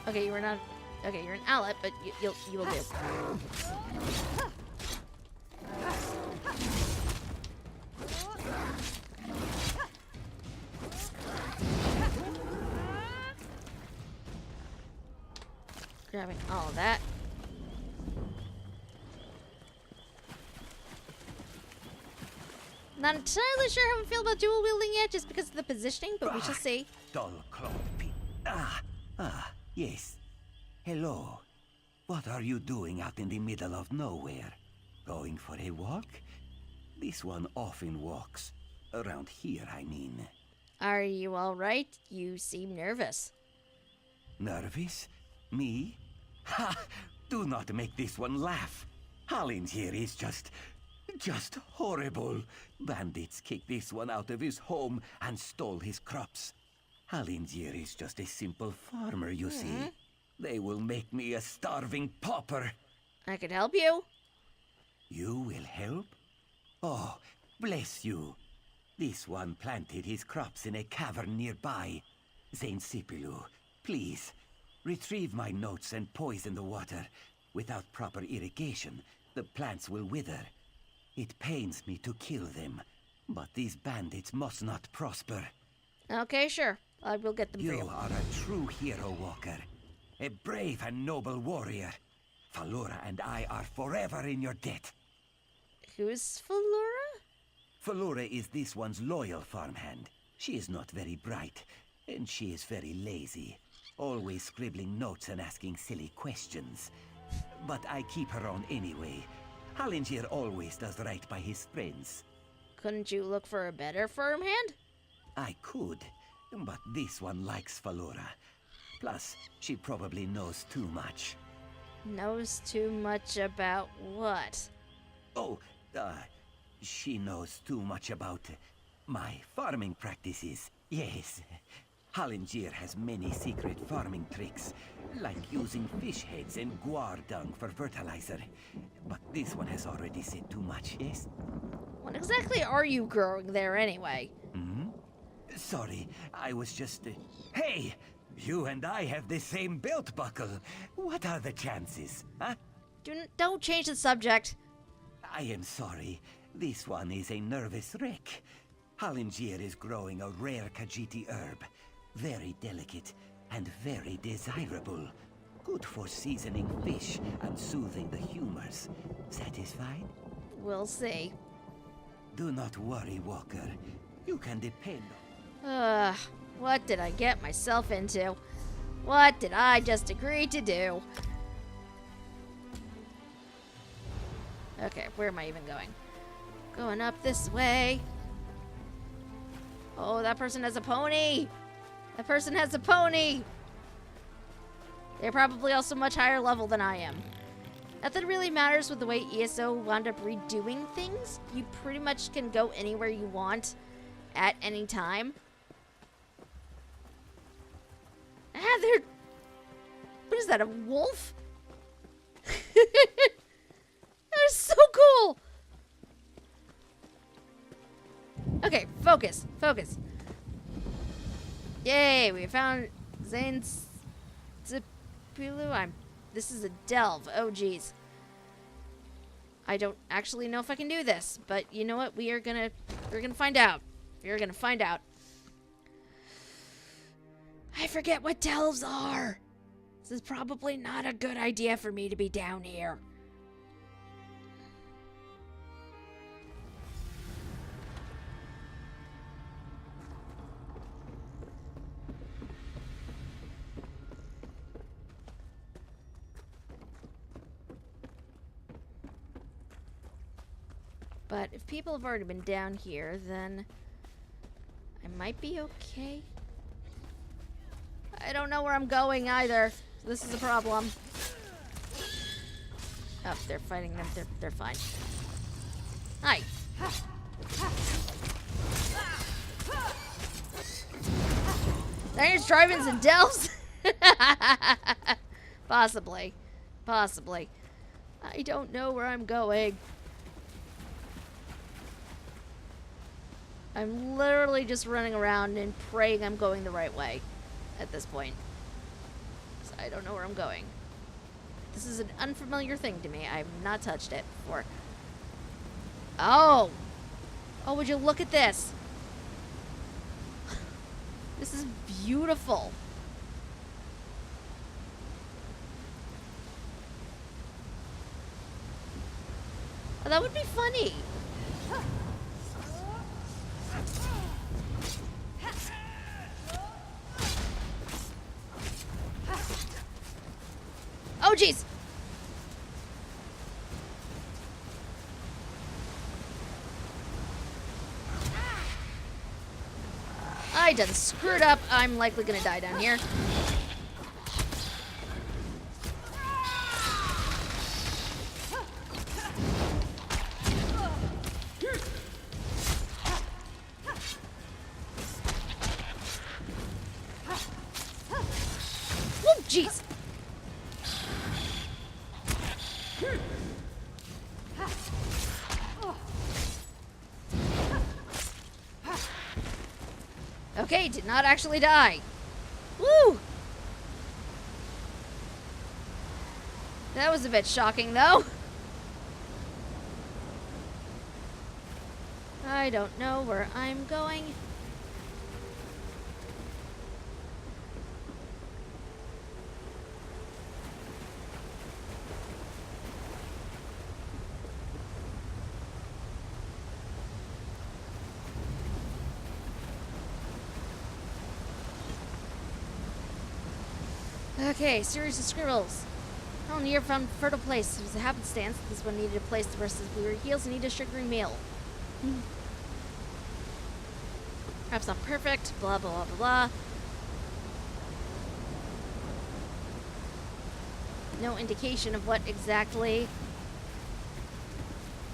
A: Okay, you were not. Okay, you're an owlet, but you will do. Grabbing all of that. Not entirely sure how I feel about dual wielding yet, just because of the positioning, but we shall see.
D: Dull clawed yes. Hello. What are you doing out in the middle of nowhere? Going for a walk? This one often walks. Around here, I mean.
A: Are you alright? You seem nervous.
D: Nervous? Me? Ha! Do not make this one laugh. Hallin here is just horrible. Bandits kicked this one out of his home and stole his crops. Hallingier is just a simple farmer, you see. They will make me a starving pauper.
A: I could help you.
D: You will help? Oh, bless you. This one planted his crops in a cavern nearby. Saint Sipilu, please, retrieve my notes and poison the water. Without proper irrigation, the plants will wither. It pains me to kill them, but these bandits must not prosper.
A: Okay, sure. I will get them for you.
D: You are a true hero, Walker. A brave and noble warrior. Falura and I are forever in your debt.
A: Who's Falura?
D: Falura is this one's loyal farmhand. She is not very bright, and she is very lazy. Always scribbling notes and asking silly questions. But I keep her on anyway. Hallinger always does right by his friends.
A: Couldn't you look for a better farmhand?
D: I could, but this one likes Falura. Plus, she probably knows too much.
A: Knows too much about what?
D: Oh, she knows too much about my farming practices. Yes. Hallinger has many secret farming tricks, like using fish heads and guar dung for fertilizer. But this one has already said too much, yes?
A: What exactly are you growing there anyway?
D: Sorry, I was just... Hey! You and I have the same belt buckle. What are the chances, huh?
A: Don't change the subject.
D: I am sorry. This one is a nervous wreck. Hallinger is growing a rare Khajiiti herb. Very delicate and very desirable. Good for seasoning fish and soothing the humors. Satisfied?
A: We'll see.
D: Do not worry, Walker. You can depend on...
A: What did I get myself into? What did I just agree to do? Okay, where am I even going? Going up this way. Oh, that person has a pony! That person has a pony! They're probably also much higher level than I am. Not that it really matters with the way ESO wound up redoing things. You pretty much can go anywhere you want at any time. Ah, they're... What is that, a wolf? That is so cool! Okay, focus, focus. Yay, we found Zane's Zipilu. This is a delve. Oh, geez. I don't actually know if I can do this, but you know what? We're gonna find out. We're gonna find out. I forget what delves are. This is probably not a good idea for me to be down here. But if people have already been down here, then I might be okay. I don't know where I'm going either. So this is a problem. Oh, they're fighting them. They're fine. Hi. There's drive-ins and delves? Possibly. Possibly. I don't know where I'm going. I'm literally just running around and praying I'm going the right way at this point. So I don't know where I'm going. This is an unfamiliar thing to me. I've not touched it before. Oh! Oh, would you look at this? This is beautiful. Oh, that would be funny. Oh, jeez. I done screwed up. I'm likely gonna die down here. Oh, jeez. Okay, did not actually die. Woo! That was a bit shocking, though. I don't know where I'm going. Okay, series of scribbles. Oh, near found fertile place. It was a happenstance. This one needed a place to rest his weary heels and eat a sugary meal. Perhaps not perfect. Blah, blah, blah, blah, blah. No indication of what exactly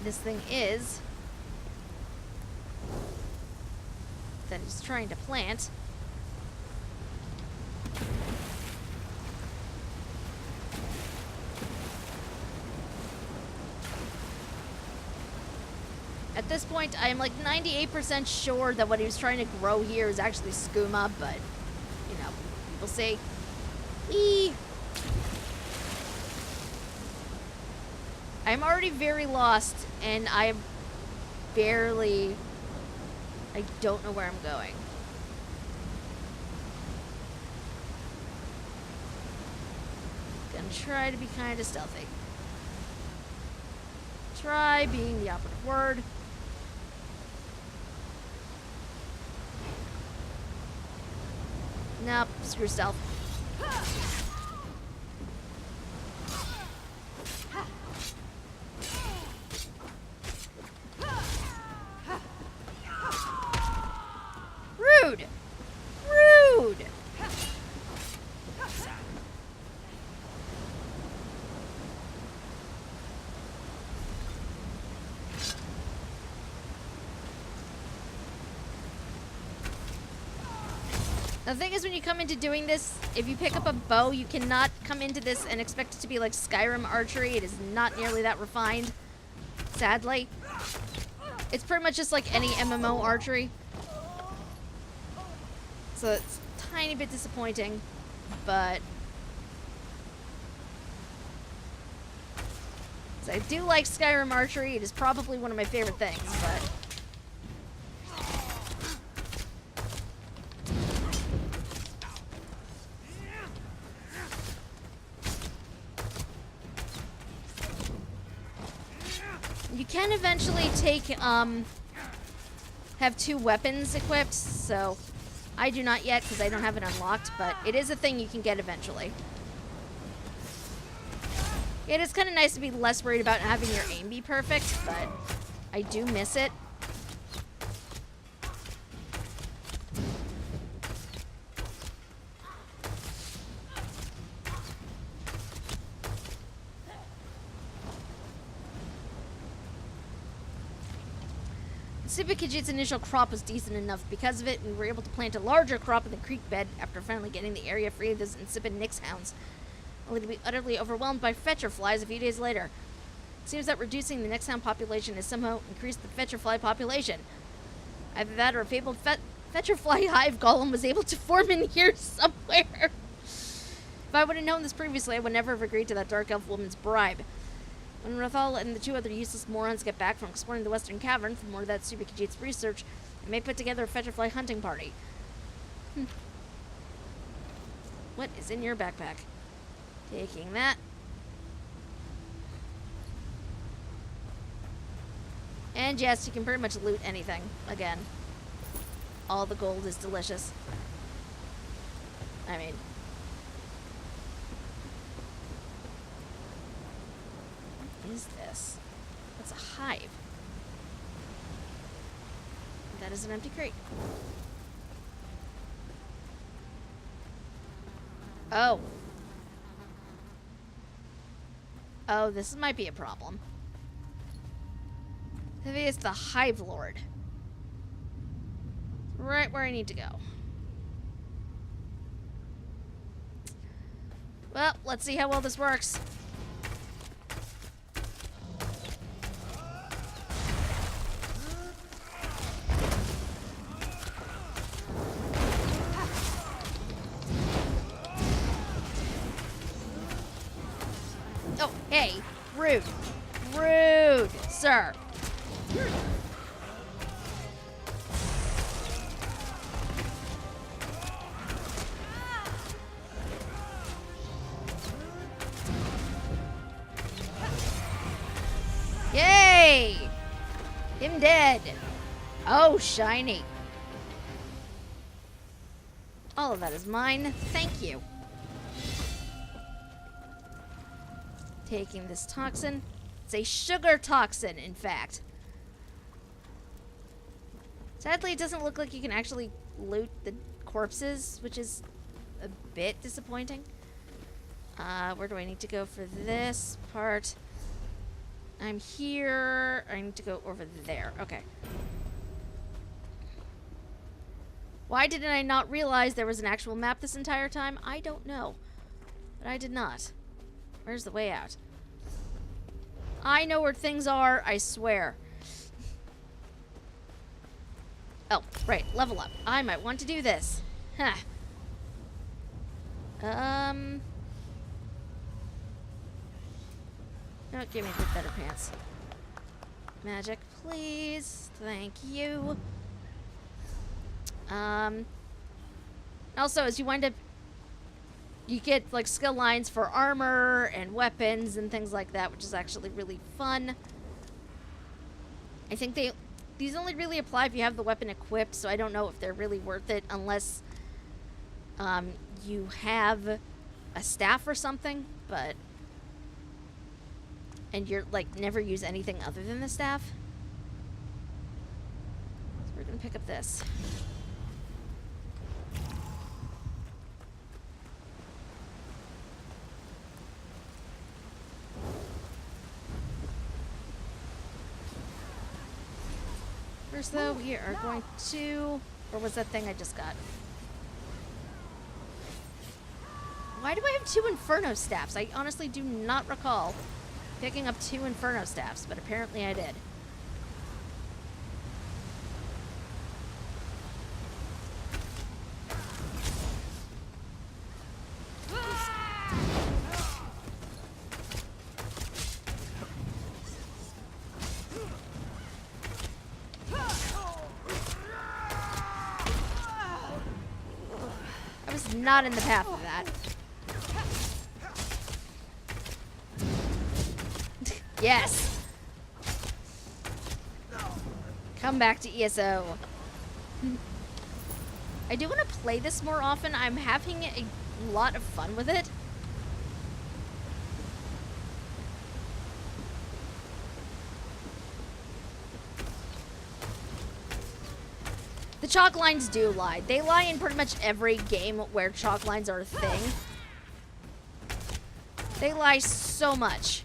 A: this thing is that he's trying to plant. At this point, I am like 98% sure that what he was trying to grow here is actually skooma, but, you know, we'll see. Eee! I'm already very lost, and I don't know where I'm going. Gonna try to be kind of stealthy. Try being the operative word. Nope, screw stealth. Rude! Rude! The thing is, when you come into doing this, if you pick up a bow, you cannot come into this and expect it to be like Skyrim archery. It is not nearly that refined, sadly. It's pretty much just like any MMO archery. So it's a tiny bit disappointing, but... So I do like Skyrim archery. It is probably one of my favorite things, but... You can eventually take, have 2 weapons equipped, so I do not yet because I don't have it unlocked, but it is a thing you can get eventually. It is kind of nice to be less worried about having your aim be perfect, but I do miss it. Sibikijit's initial crop was decent enough. Because of it, we were able to plant a larger crop in the creek bed after finally getting the area free of those insipid Nyx hounds, only to be utterly overwhelmed by fetcher flies a few days later. It seems that reducing the Nyx hound population has somehow increased the fetcher fly population. Either that or a fabled fetcher fly hive golem was able to form in here somewhere. If I would have known this previously, I would never have agreed to that dark elf woman's bribe. When Rathal and the 2 other useless morons get back from exploring the Western Cavern for more of that Subikijit's research, I may put together a fetcherfly hunting party. What is in your backpack? Taking that. And yes, you can pretty much loot anything. Again, all the gold is delicious. I mean... What is this? That's a hive. That is an empty crate. Oh. Oh, this might be a problem. Maybe it's the Hive Lord. Right where I need to go. Well, let's see how well this works. Oh, hey, rude. Rude, sir. Yay! Him dead. Oh, shiny. All of that is mine. Thank you. Taking this toxin. It's a sugar toxin, in fact. Sadly, it doesn't look like you can actually loot the corpses, which is a bit disappointing. Where do I need to go for this part? I'm here. I need to go over there. Okay. Why didn't I not realize there was an actual map this entire time? I don't know. But I did not. Where's the way out? I know where things are, I swear. Oh, right, level up. I might want to do this. Huh. No, give me the better pants. Magic, please. Thank you. Also, as you wind up, you get like skill lines for armor and weapons and things like that, which is actually really fun. I think these only really apply if you have the weapon equipped, so I don't know if they're really worth it unless you have a staff or something, but... And you're, like, never use anything other than the staff. So we're gonna pick up this. First, though, we are going to... Or was that thing I just got? Why do I have 2 Inferno Staffs? I honestly do not recall picking up 2 Inferno Staffs, but apparently I did. I was not in the path of that. Yes! Come back to ESO. I do want to play this more often. I'm having a lot of fun with it. The chalk lines do lie. They lie in pretty much every game where chalk lines are a thing. They lie so much.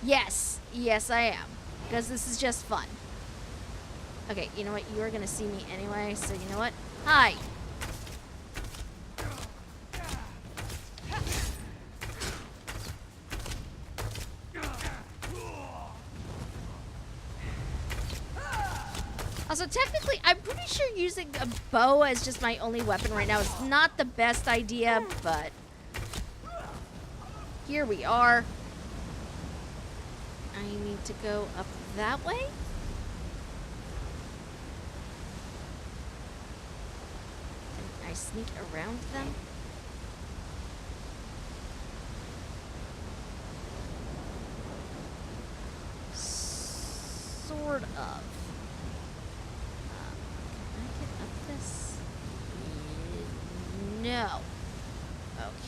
A: Yes. Yes, I am. Because this is just fun. Okay, you know what? You are going to see me anyway, so you know what? Hi! Also, technically, I'm pretty sure using a bow as just my only weapon right now is not the best idea, but... Here we are. I need to go up that way? Can I sneak around them? Sort of. Can I get up this? No.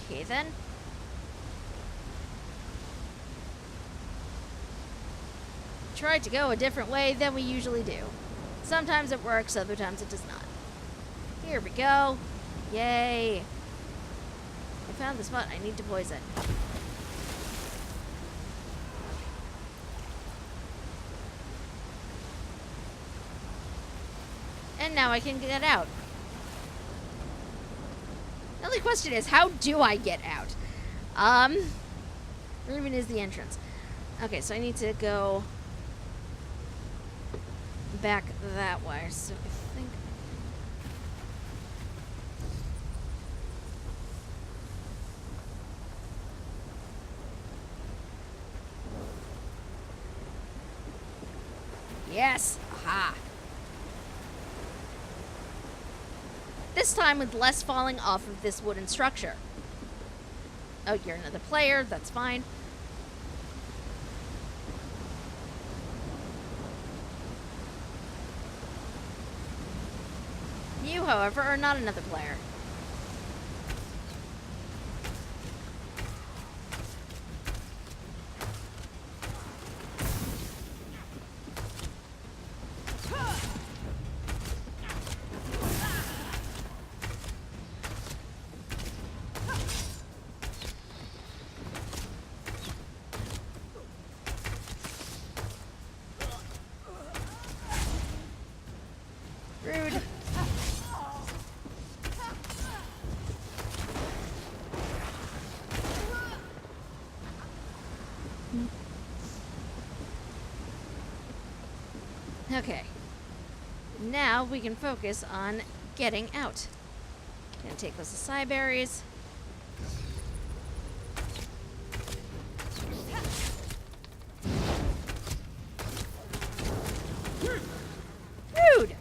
A: Okay then. Try to go a different way than we usually do. Sometimes it works, other times it does not. Here we go. Yay. I found the spot I need to poison. And now I can get out. The only question is, how do I get out? Where even is the entrance? Okay, so I need to go back that way, so I think... Yes! Aha! This time with less falling off of this wooden structure. Oh, you're another player, that's fine. You, however, are not another player. Rude. Okay. Now we can focus on getting out. Gonna take those acai berries. Rude!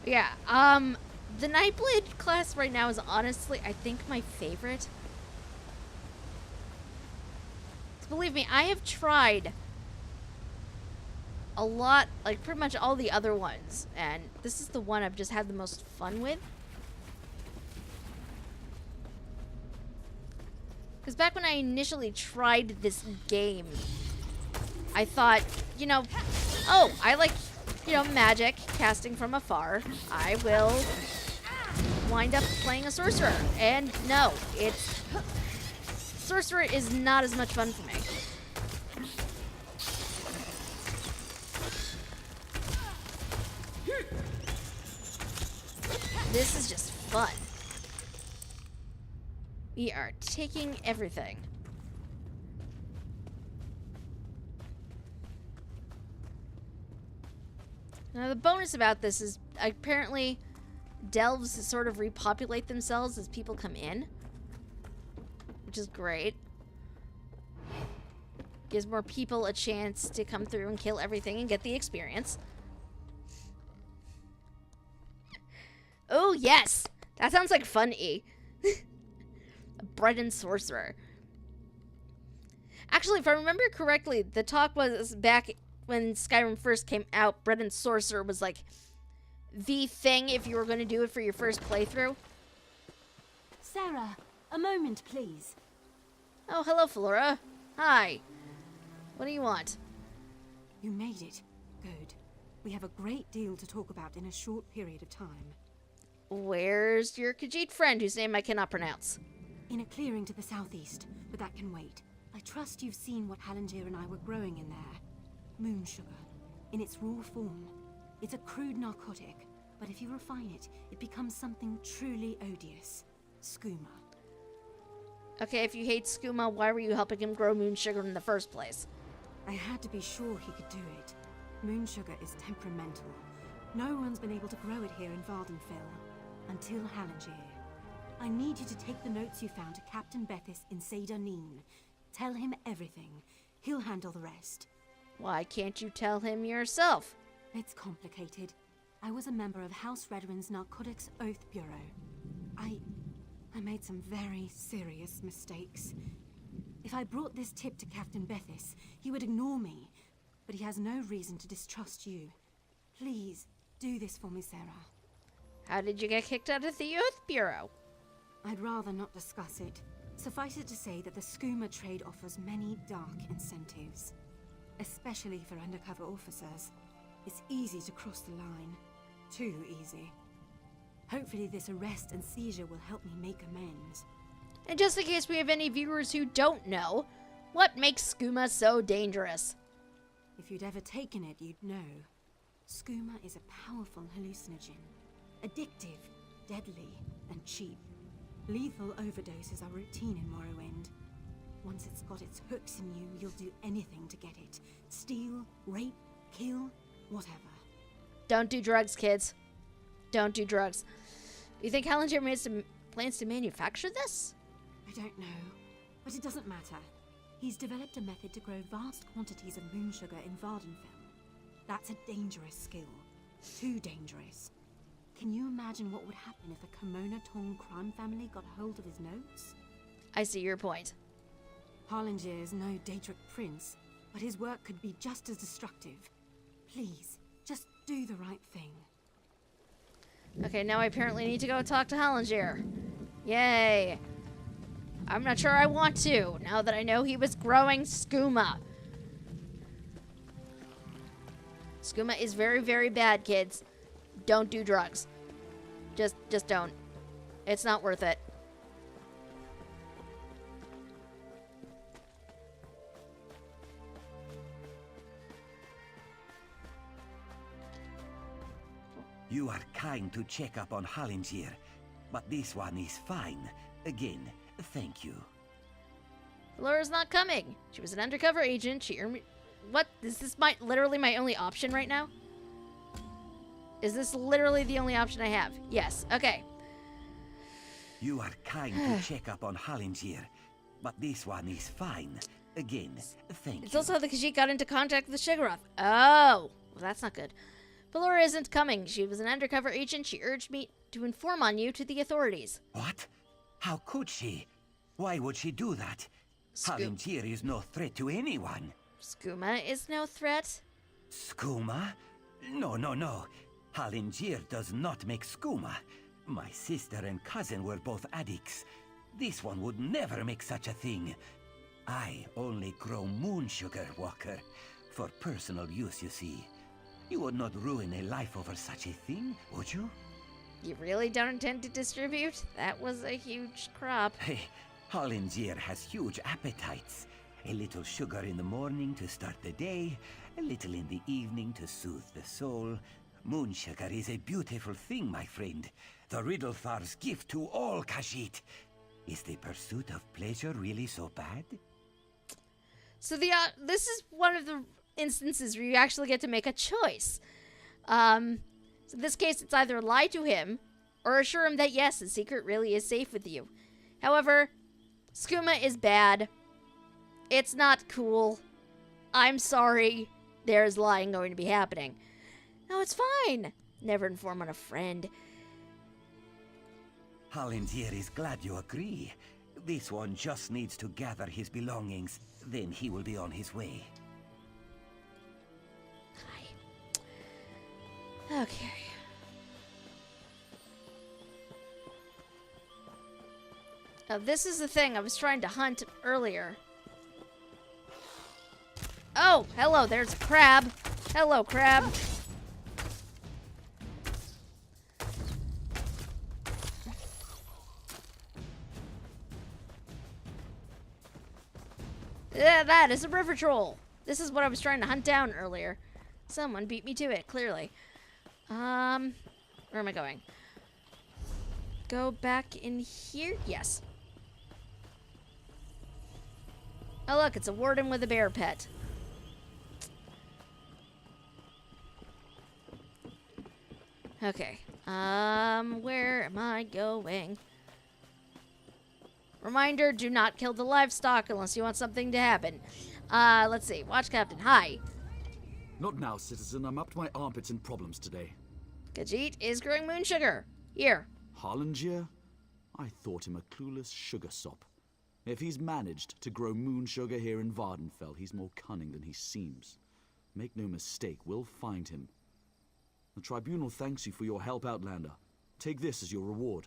A: Yeah, the Nightblade class right now is honestly, I think, my favorite. Believe me, I have tried a lot, like pretty much all the other ones, and this is the one I've just had the most fun with. Because back when I initially tried this game, I thought, you know, oh, I like, you know, magic, casting from afar. I will wind up playing a sorcerer. And no, it's... Sorcerer is not as much fun for me. This is just fun. We are taking everything. Now the bonus about this is apparently delves sort of repopulate themselves as people come in, which is great. Gives more people a chance to come through and kill everything and get the experience. Oh yes! That sounds like fun, E. A bread and sorcerer. Actually, if I remember correctly, the talk was back when Skyrim first came out, bread and sorcerer was like the thing if you were going to do it for your first playthrough.
J: Sarah, a moment, please.
A: Oh, hello, Flora. Hi. What do you want?
J: You made it. Good. We have a great deal to talk about in a short period of time.
A: Where's your Khajiit friend whose name I cannot pronounce?
J: In a clearing to the southeast, but that can wait. I trust you've seen what Hallengier and I were growing in there. Moon sugar. In its raw form. It's a crude narcotic, but if you refine it, it becomes something truly odious. Skooma.
A: Okay, if you hate skooma, why were you helping him grow moon sugar in the first place?
J: I had to be sure he could do it. Moon sugar is temperamental. No one's been able to grow it here in Vardenfell. Until Hallengier. I need you to take the notes you found to Captain Bethis in Seyda-Neen. Tell him everything. He'll handle the rest.
A: Why can't you tell him yourself?
J: It's complicated. I was a member of House Redwin's Narcotics Oath Bureau. I made some very serious mistakes. If I brought this tip to Captain Bethis, he would ignore me. But he has no reason to distrust you. Please, do this for me, Sarah.
A: How did you get kicked out of the Youth Bureau?
J: I'd rather not discuss it. Suffice it to say that the skooma trade offers many dark incentives. Especially for undercover officers. It's easy to cross the line. Too easy. Hopefully this arrest and seizure will help me make amends.
A: And just in case we have any viewers who don't know, what makes skooma so dangerous?
J: If you'd ever taken it, you'd know. Skooma is a powerful hallucinogen. Addictive, deadly, and cheap. Lethal overdoses are routine in Morrowind. Once it's got its hooks in you, you'll do anything to get it. Steal, rape, kill, whatever.
A: Don't do drugs, kids. Don't do drugs. You think Hallengier plans to manufacture this?
J: I don't know, but it doesn't matter. He's developed a method to grow vast quantities of moon sugar in Vardenfell. That's a dangerous skill. Too dangerous. Can you imagine what would happen if a Kimona Tong crime family got hold of his notes?
A: I see your point.
J: Hallengier is no Daedric prince, but his work could be just as destructive. Please, just do the right thing.
A: Okay, now I apparently need to go talk to Hallengier. Yay. I'm not sure I want to, now that I know he was growing skooma. Skooma is very, very bad, kids. Don't do drugs. Just don't. It's not worth it.
D: You are kind to check up on Hallengier, but this one is fine. Again, thank you.
A: Laura's not coming. She was an undercover agent. She earned me... What? Is this literally my only option right now? Is this literally the only option I have? Yes. Okay.
D: You are kind to check up on Hallengier, but this one is fine. Again, thank you.
A: It's also how the Khajiit got into contact with Shigarath. Oh, well, that's not good. Valora isn't coming. She was an undercover agent. She urged me to inform on you to the authorities.
D: What? How could she? Why would she do that? Halingier is no threat to anyone.
A: Skooma is no threat?
D: Skooma? No. Halingier does not make skooma. My sister and cousin were both addicts. This one would never make such a thing. I only grow moon sugar, Walker. For personal use, you see. You would not ruin a life over such a thing, would you?
A: You really don't intend to distribute? That was a huge crop.
D: Hey, Halingier has huge appetites. A little sugar in the morning to start the day, a little in the evening to soothe the soul. Moon sugar is a beautiful thing, my friend. The Riddlethar's gift to all Khajiit. Is the pursuit of pleasure really so bad?
A: So this is one of the instances where you actually get to make a choice. So in this case, it's either lie to him or assure him that yes, the secret really is safe with you. However, skooma is bad. It's not cool. I'm sorry. There's lying going to be happening. No, it's fine. Never inform on a friend.
D: Halingier is glad you agree. This one just needs to gather his belongings. Then he will be on his way.
A: Okay. Now, this is the thing I was trying to hunt earlier. Oh, hello, there's a crab. Hello, crab. Yeah, that is a river troll. This is what I was trying to hunt down earlier. Someone beat me to it, clearly. Where am I going? Go back in here? Yes. Oh, look, it's a warden with a bear pet. Okay. Where am I going? Reminder, do not kill the livestock unless you want something to happen. Let's see. Watch Captain, hi.
K: Not now, citizen. I'm up to my armpits in problems today.
A: Khajiit is growing moon sugar. Here.
K: Halingier? I thought him a clueless sugar sop. If he's managed to grow moon sugar here in Vardenfell, he's more cunning than he seems. Make no mistake, we'll find him. The Tribunal thanks you for your help, Outlander. Take this as your reward.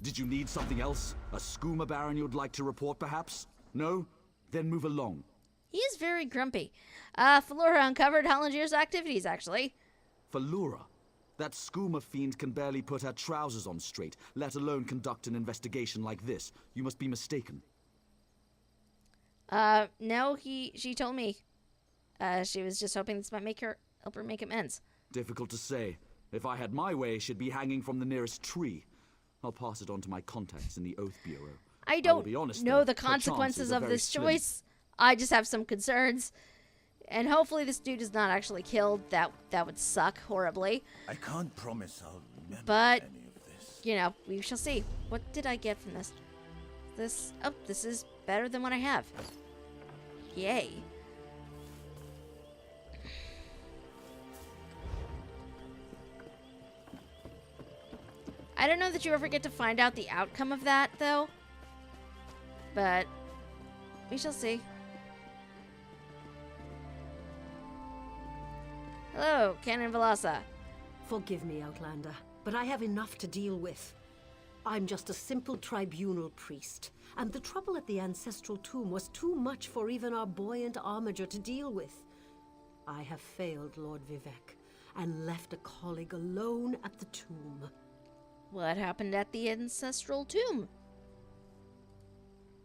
K: Did you need something else? A skooma baron you'd like to report, perhaps? No? Then move along.
A: He is very grumpy. Falura uncovered Halingier's activities, actually.
K: Falura? That skooma fiend can barely put her trousers on straight, let alone conduct an investigation like this. You must be mistaken.
A: No, she told me. She was just hoping this might help her make amends.
K: Difficult to say. If I had my way, she'd be hanging from the nearest tree. I'll pass it on to my contacts in the Oath Bureau.
A: I don't know the consequences of this choice. I just have some concerns. And hopefully this dude is not actually killed. That would suck horribly.
L: I can't promise I'll remember
A: but,
L: any of this.
A: You know, we shall see. What did I get from this? Oh, this is better than what I have. Yay. I don't know that you ever get to find out the outcome of that, though. But we shall see. Hello, Canon Velasa.
M: Forgive me, Outlander, but I have enough to deal with. I'm just a simple tribunal priest, and the trouble at the ancestral tomb was too much for even our buoyant armiger to deal with. I have failed Lord Vivek, and left a colleague alone at the tomb.
A: What happened at the ancestral tomb?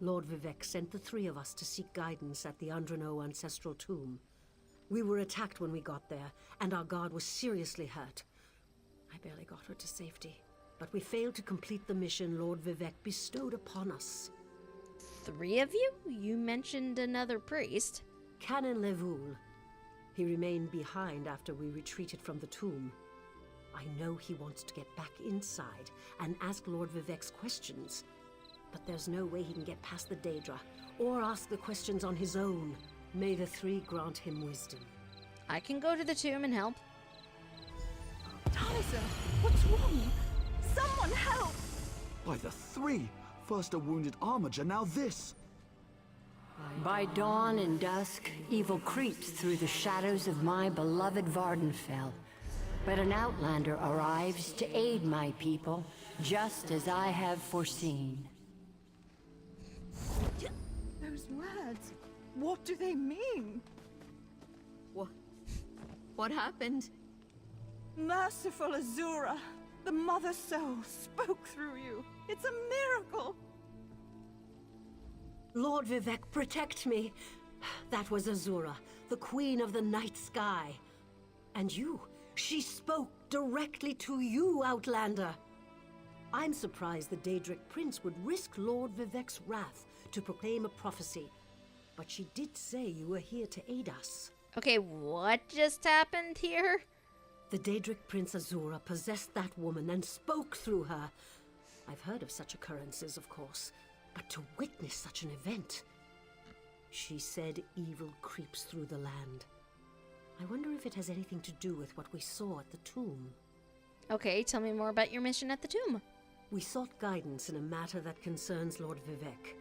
M: Lord Vivek sent the three of us to seek guidance at the Undreno ancestral tomb. We were attacked when we got there, and our guard was seriously hurt. I barely got her to safety, but we failed to complete the mission Lord Vivek bestowed upon us.
A: 3 of you? You mentioned another priest.
M: Canon Levoul. He remained behind after we retreated from the tomb. I know he wants to get back inside and ask Lord Vivek's questions, but there's no way he can get past the Daedra, or ask the questions on his own. May the 3 grant him wisdom.
A: I can go to the tomb and help.
N: Talisa, what's wrong? Someone help!
K: By the three! First a wounded armiger, now this!
M: By dawn and dusk, evil creeps through the shadows of my beloved Vardenfell. But an outlander arrives to aid my people, just as I have foreseen.
N: Those words, what do they mean? What happened? Merciful Azura, the Mother Soul spoke through you. It's a miracle!
M: Lord Vivek, protect me. That was Azura, the Queen of the Night Sky. And you, she spoke directly to you, Outlander. I'm surprised the Daedric Prince would risk Lord Vivek's wrath to proclaim a prophecy. But she did say you were here to aid us.
A: Okay, what just happened here?
M: The Daedric Prince Azura possessed that woman and spoke through her. I've heard of such occurrences, of course, but to witness such an event... She said evil creeps through the land. I wonder if it has anything to do with what we saw at the tomb.
A: Okay, tell me more about your mission at the tomb.
M: We sought guidance in a matter that concerns Lord Vivek.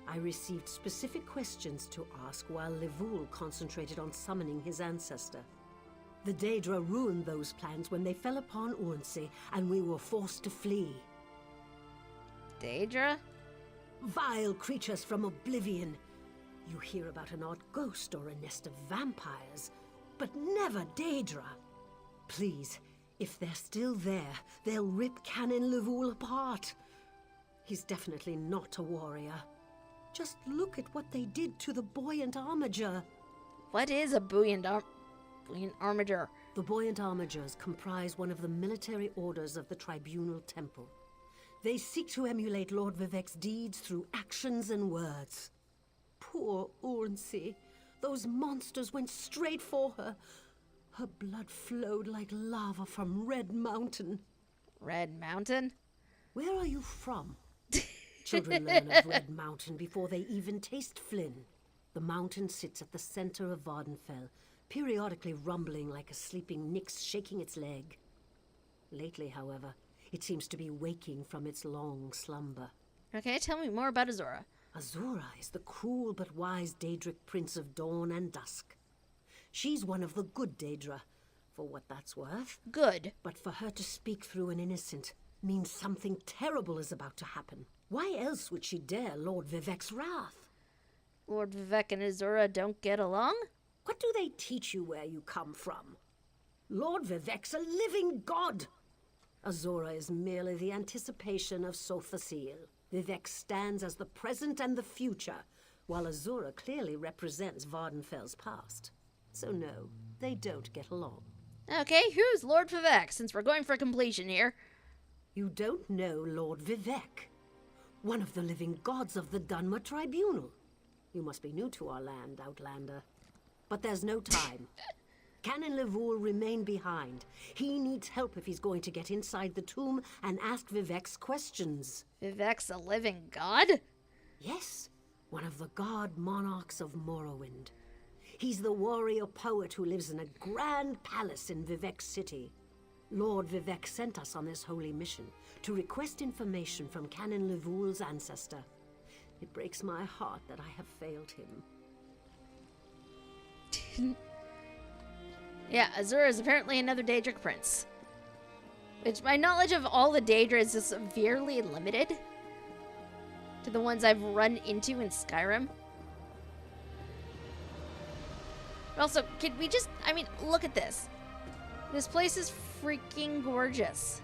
M: I received specific questions to ask while Livul concentrated on summoning his ancestor. The Daedra ruined those plans when they fell upon Urnsi, and we were forced to flee.
A: Daedra?
M: Vile creatures from oblivion. You hear about an odd ghost or a nest of vampires, but never Daedra. Please, if they're still there, they'll rip Canon Livul apart. He's definitely not a warrior. Just look at what they did to the buoyant armiger.
A: What is a buoyant armiger?
M: The buoyant armigers comprise one of the military orders of the Tribunal Temple. They seek to emulate Lord Vivek's deeds through actions and words. Poor Urnsi. Those monsters went straight for her. Her blood flowed like lava from Red Mountain.
A: Red Mountain?
M: Where are you from? Children learn of Red Mountain before they even taste Flynn. The mountain sits at the center of Vardenfell, periodically rumbling like a sleeping Nyx shaking its leg. Lately, however, it seems to be waking from its long slumber.
A: Okay, tell me more about Azura.
M: Azura is the cruel but wise Daedric Prince of Dawn and Dusk. She's one of the good Daedra, for what that's worth.
A: Good.
M: But for her to speak through an innocent means something terrible is about to happen. Why else would she dare Lord Vivek's wrath?
A: Lord Vivek and Azura don't get along?
M: What do they teach you where you come from? Lord Vivek's a living god! Azura is merely the anticipation of Sothasil. Vivek stands as the present and the future, while Azura clearly represents Vardenfell's past. So no, they don't get along.
A: Okay, who's Lord Vivek, since we're going for completion here?
M: You don't know Lord Vivek, one of the living gods of the Dunmer Tribunal. You must be new to our land, Outlander. But there's no time. Canon Livul remain behind. He needs help if he's going to get inside the tomb and ask Vivek's questions.
A: Vivek's a living god?
M: Yes, one of the god monarchs of Morrowind. He's the warrior poet who lives in a grand palace in Vivek City. Lord Vivek sent us on this holy mission to request information from Canon Livul's ancestor. It breaks my heart that I have failed him.
A: Yeah, Azura is apparently another Daedric prince. Which, my knowledge of all the Daedra is severely limited to the ones I've run into in Skyrim. But also, could we just, I mean, look at this. This place is freaking gorgeous.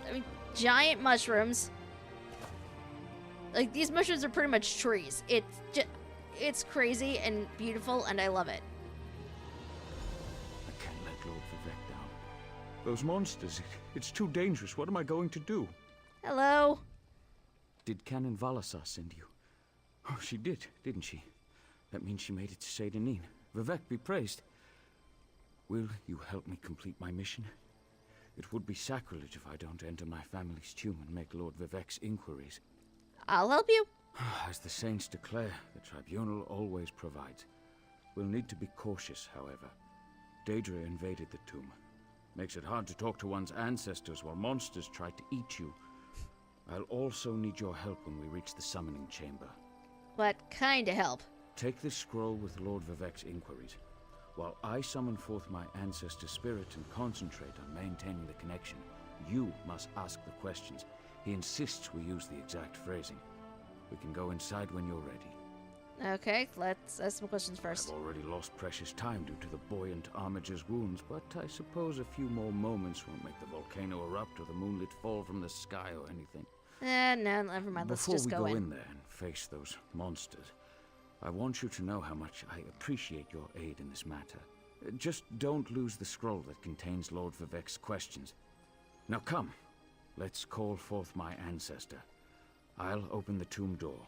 A: I mean, giant mushrooms. Like, these mushrooms are pretty much trees. It's crazy and beautiful, and I love it.
O: I can't let Lord Vivek down. Those monsters, it's too dangerous. What am I going to do?
A: Hello?
O: Did Canon Valasar send you? Oh, she did, didn't she? That means she made it to Seyda-Neen. Vivek be praised. Will you help me complete my mission? It would be sacrilege if I don't enter my family's tomb and make Lord Vivek's inquiries.
A: I'll help you.
O: As the saints declare, the tribunal always provides. We'll need to be cautious, however. Daedra invaded the tomb. Makes it hard to talk to one's ancestors while monsters try to eat you. I'll also need your help when we reach the summoning chamber.
A: What kind of help?
O: Take this scroll with Lord Vivek's inquiries, while I summon forth my ancestor spirit and concentrate on maintaining the connection. You must ask the questions. He insists we use the exact phrasing. We can go inside when you're ready.
A: Okay, let's ask some questions first.
O: I've already lost precious time due to the buoyant armager's wounds, but I suppose a few more moments won't make the volcano erupt or the moonlit fall from the sky or anything.
A: No, never mind. Let's just go in.
O: Before we go in there and face those monsters, I want you to know how much I appreciate your aid in this matter. Just don't lose the scroll that contains Lord Vivek's questions. Now come, let's call forth my ancestor. I'll open the tomb door.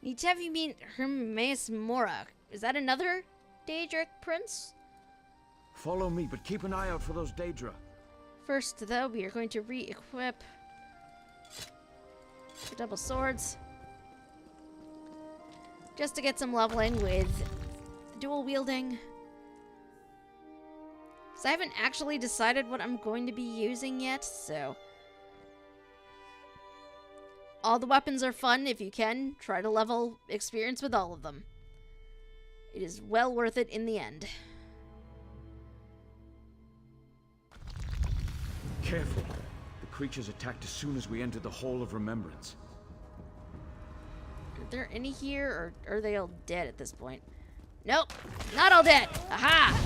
A: Need to have you meet Hermes Mora. Is that another Daedric prince?
O: Follow me, but keep an eye out for those Daedra.
A: First, though, we are going to re-equip the double swords. Just to get some leveling with dual wielding. So I haven't actually decided what I'm going to be using yet, so... All the weapons are fun. If you can, try to level experience with all of them. It is well worth it in the end.
O: Careful. The creatures attacked as soon as we entered the Hall of Remembrance.
A: Are there any here, or are they all dead at this point? Nope, not all dead. Aha!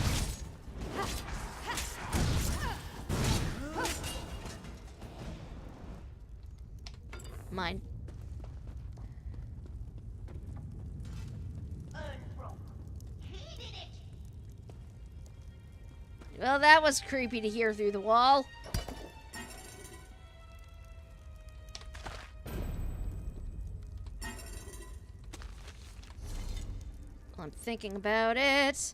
A: Mine. Well, that was creepy to hear through the wall. I'm thinking about it.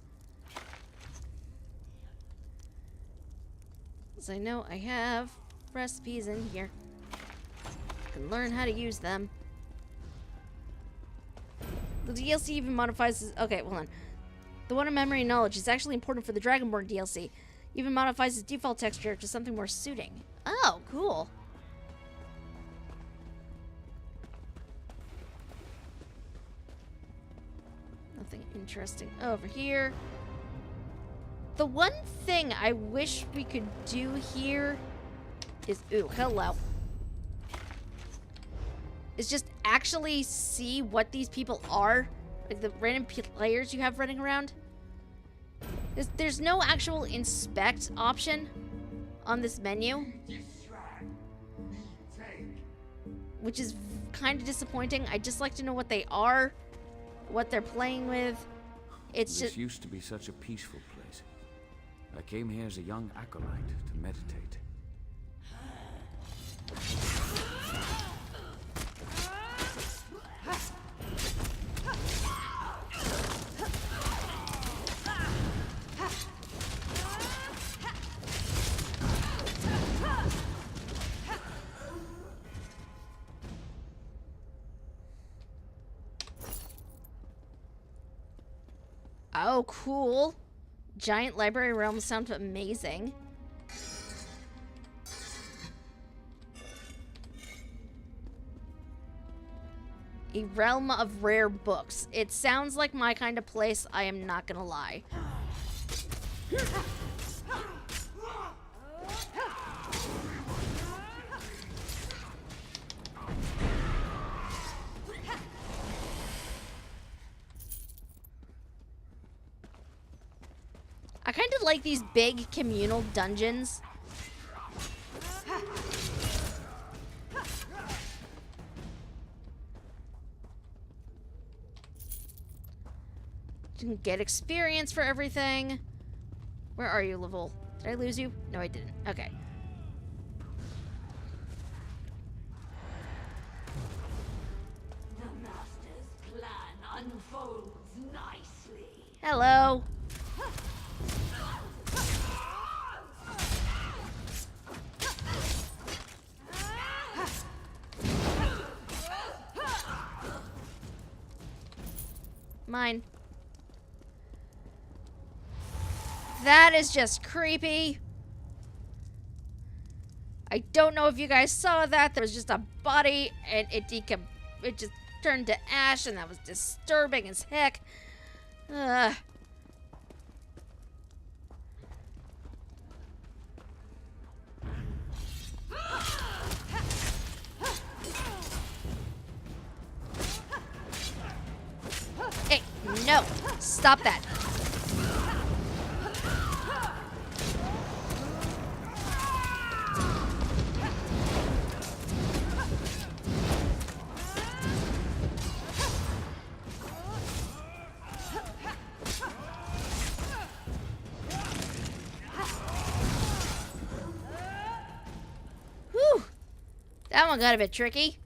A: As I know I have recipes in here. Can learn how to use them. The DLC even modifies his... Okay, hold on. The one of memory and knowledge is actually important for the Dragonborn DLC. Even modifies his default texture to something more suiting. Oh, cool. Nothing interesting over here. The one thing I wish we could do here is... Ooh, hello. Is just actually see what these people are. Like the random players you have running around. There's no actual inspect option on this menu. Which is kind of disappointing. I just like to know what they are. What they're playing with. It's
O: This
A: just...
O: used to be such a peaceful place. I came here as a young acolyte to meditate.
A: Oh, cool. Giant library realms sound amazing. A realm of rare books. It sounds like my kind of place, I am not gonna lie. I kind of like these big communal dungeons. You can get experience for everything. Where are you, Level? Did I lose you? No, I didn't. Okay.
P: The Master's plan unfolds nicely.
A: Hello. Mine. That is just creepy. I don't know if you guys saw that. There was just a body, and it just turned to ash, and that was disturbing as heck. Ugh. Hey, no! Stop that! Whew! That one got a bit tricky.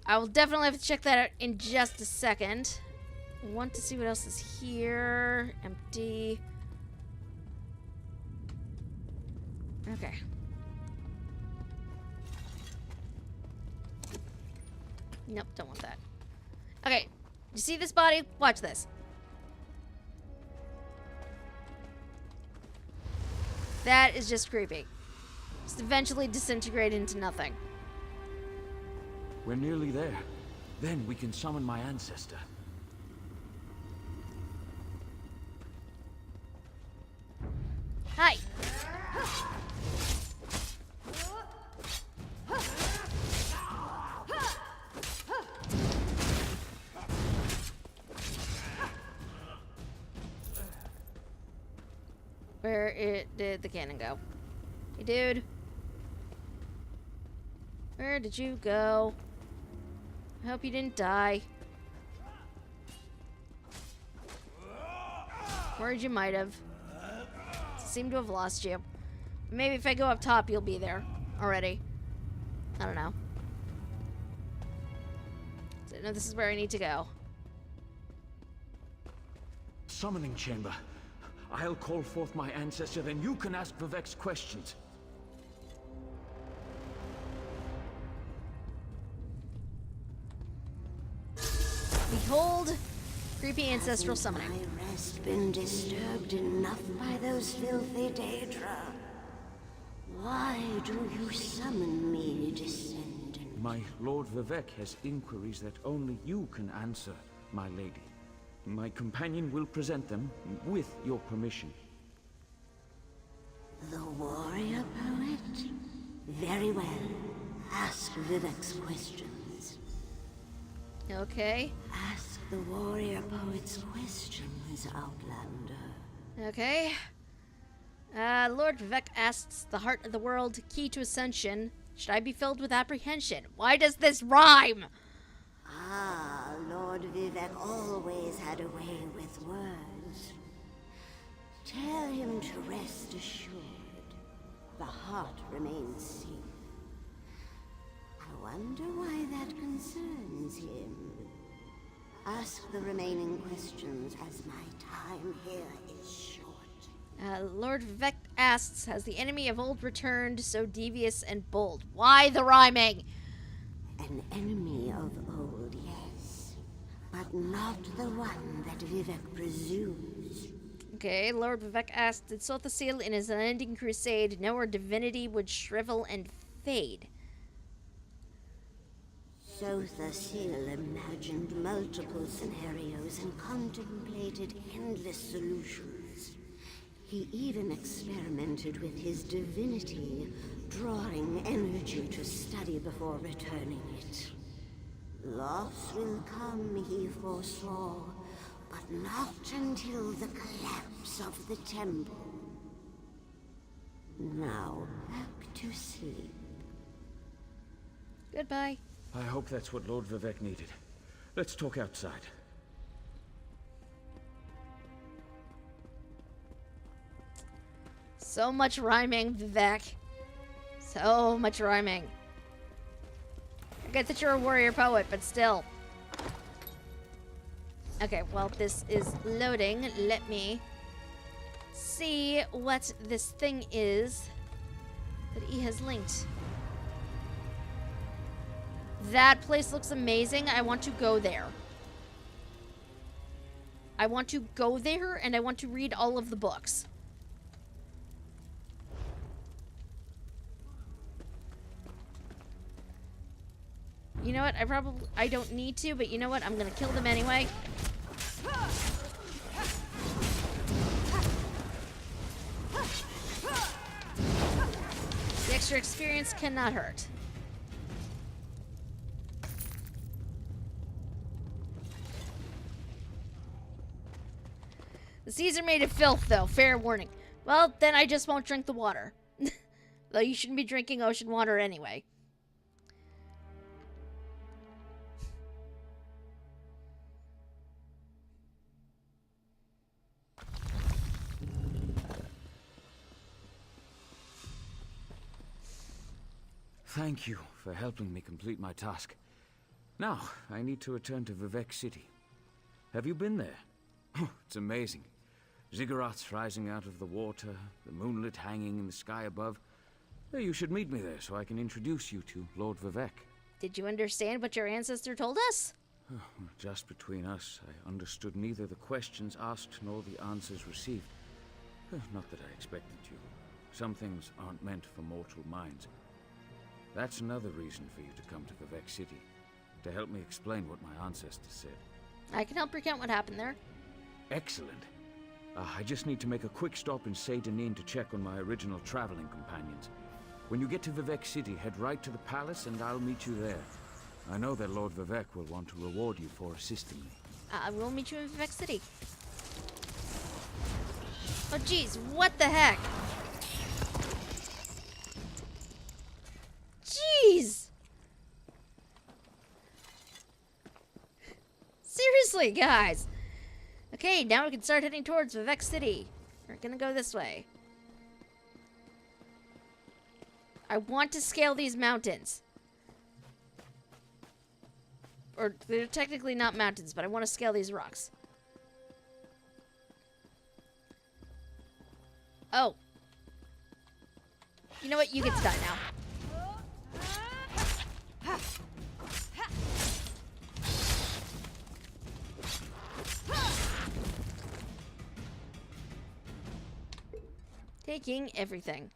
A: I will definitely have to check that out in just a second. I want to see what else is here. Empty. Okay. Nope, don't want that. Okay, you see this body? Watch this. That is just creepy. Just eventually disintegrate into nothing.
O: We're nearly there. Then we can summon my ancestor.
A: Hi. Where did the cannon go? Hey, dude. Where did you go? I hope you didn't die. Worried you might have. Seem to have lost you. Maybe if I go up top, you'll be there already. I don't know. So, no, this is where I need to go.
O: Summoning chamber. I'll call forth my ancestor, then you can ask Vivek's questions.
A: Behold, creepy ancestral summoning.
Q: Hasn't my rest been disturbed enough by those filthy Daedra? Why do you summon me, descendant?
O: My Lord Vivek has inquiries that only you can answer, my lady. My companion will present them with your permission.
Q: The warrior poet? Very well. Ask Vivek's questions.
A: Okay.
Q: Ask the warrior poet's questions, Outlander.
A: Okay. Lord Vivek asks, the heart of the world, key to ascension. Should I be filled with apprehension? Why does this rhyme?
Q: Ah, Lord Vivek always had a way with words. Tell him to rest assured. The heart remains safe. I wonder why that concerns him. Ask the remaining questions, as my time here is short.
A: Lord Vivek asks, has the enemy of old returned, so devious and bold? Why the rhyming?
Q: An enemy of old, yes. But not the one that Vivek presumes.
A: Okay, Lord Vivek asked, did Sothasil in his unending crusade know our divinity would shrivel and fade?
Q: Sothasil imagined multiple scenarios and contemplated endless solutions. He even experimented with his divinity, drawing energy to study before returning it. Loss will come, he foresaw, but not until the collapse of the temple. Now, back to sleep.
A: Goodbye.
O: I hope that's what Lord Vivek needed. Let's talk outside.
A: So much rhyming, Vivek. So much rhyming. I get that you're a warrior poet, but still. Okay, well, this is loading. Let me see what this thing is that he has linked. That place looks amazing. I want to go there. I want to go there, and I want to read all of the books. You know what? I don't need to, but you know what? I'm gonna kill them anyway. The extra experience cannot hurt. The seas are made of filth, though. Fair warning. Well, then I just won't drink the water. Though you shouldn't be drinking ocean water anyway.
O: Thank you for helping me complete my task. Now, I need to return to Vivek City. Have you been there? Oh, it's amazing. Ziggurats rising out of the water, the moonlit hanging in the sky above. You should meet me there so I can introduce you to Lord Vivek.
A: Did you understand what your ancestor told us?
O: Just between us, I understood neither the questions asked nor the answers received. Not that I expected you. Some things aren't meant for mortal minds. That's another reason for you to come to Vivek City, to help me explain what my ancestors said.
A: I can help recount what happened there.
O: Excellent. I just need to make a quick stop in Seydanin to check on my original traveling companions. When you get to Vivek City, head right to the palace and I'll meet you there. I know that Lord Vivek will want to reward you for assisting me.
A: I will meet you in Vivek City. Oh jeez, what the heck? Jeez! Seriously, guys! Okay, now we can start heading towards Vivek City. We're gonna go this way. I want to scale these mountains. Or, they're technically not mountains, but I want to scale these rocks. Oh. You know what? You get to die now. Taking everything.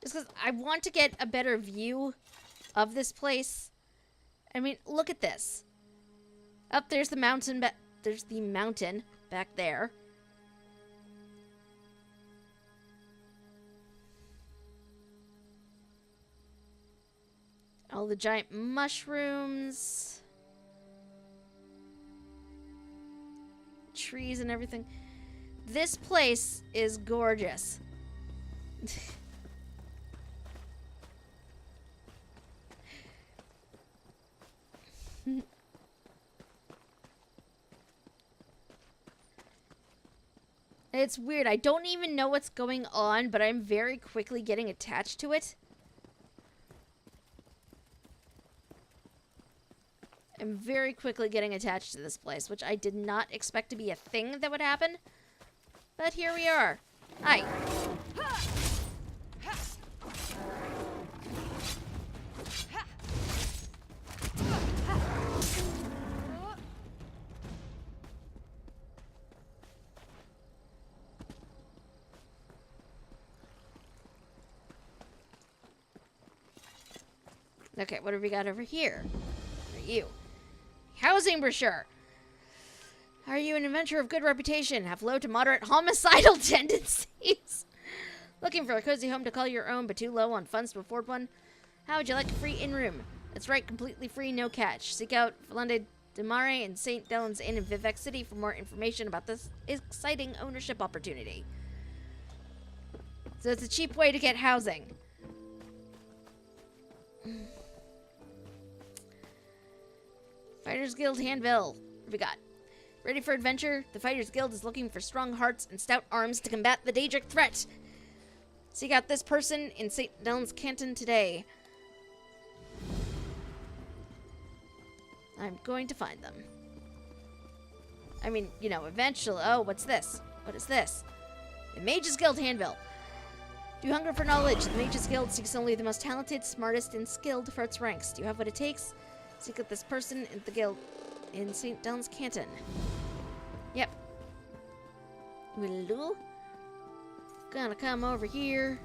A: Just because I want to get a better view of this place. I mean, look at this. Up there's the mountain. There's the mountain back there. All the giant mushrooms. Trees and everything. This place is gorgeous. It's weird. I don't even know what's going on, but I'm very quickly getting attached to it. I'm very quickly getting attached to this place, which I did not expect to be a thing that would happen. But here we are. Hi. Okay, what have we got over here? What are you? Housing brochure. Are you an adventurer of good reputation? Have low to moderate homicidal tendencies? Looking for a cozy home to call your own, but too low on funds to afford one? How would you like a free in-room? That's right, completely free, no catch. Seek out Valente de Mare and St. Delans Inn in Vivek City for more information about this exciting ownership opportunity. So it's a cheap way to get housing. Fighters Guild handbill. What have we got? Ready for adventure? The Fighters Guild is looking for strong hearts and stout arms to combat the Daedric threat. Seek out this person in St. Delans Canton today. I'm going to find them. I mean, you know, eventually. Oh, what's this? What is this? The Mages Guild handbill. Do you hunger for knowledge? The Mage's Guild seeks only the most talented, smartest, and skilled for its ranks. Do you have what it takes? Seek out this person in the guild in St. Dunn's Canton. Yep. Willow. Gonna come over here.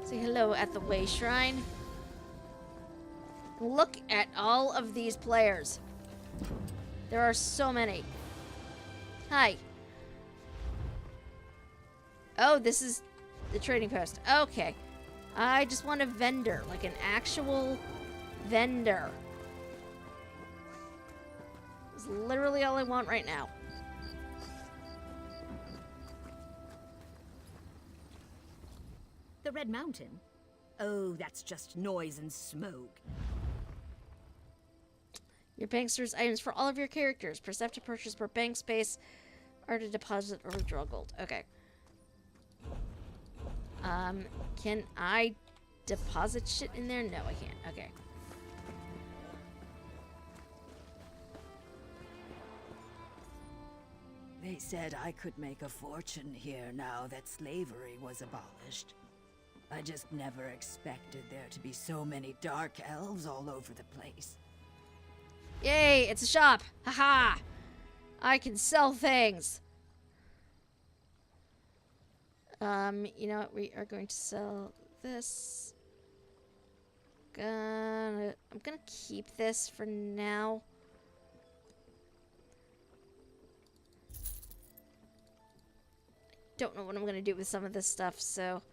A: Say hello at the Way Shrine. Look at all of these players. There are so many. Hi. Oh, this is the trading post. Okay. I just want a vendor, like an actual vendor. It's literally all I want right now.
R: The Red Mountain? Oh, that's just noise and smoke.
A: Your bank stores items for all of your characters. Press F to purchase per bank space or to deposit or withdraw gold. Okay. Can I deposit shit in there? No, I can't. Okay.
S: They said I could make a fortune here now that slavery was abolished. I just never expected there to be so many dark elves all over the place.
A: Yay, it's a shop. Haha. I can sell things. You know what? We are going to sell this. I'm gonna keep this for now. Don't know what I'm gonna do with some of this stuff, so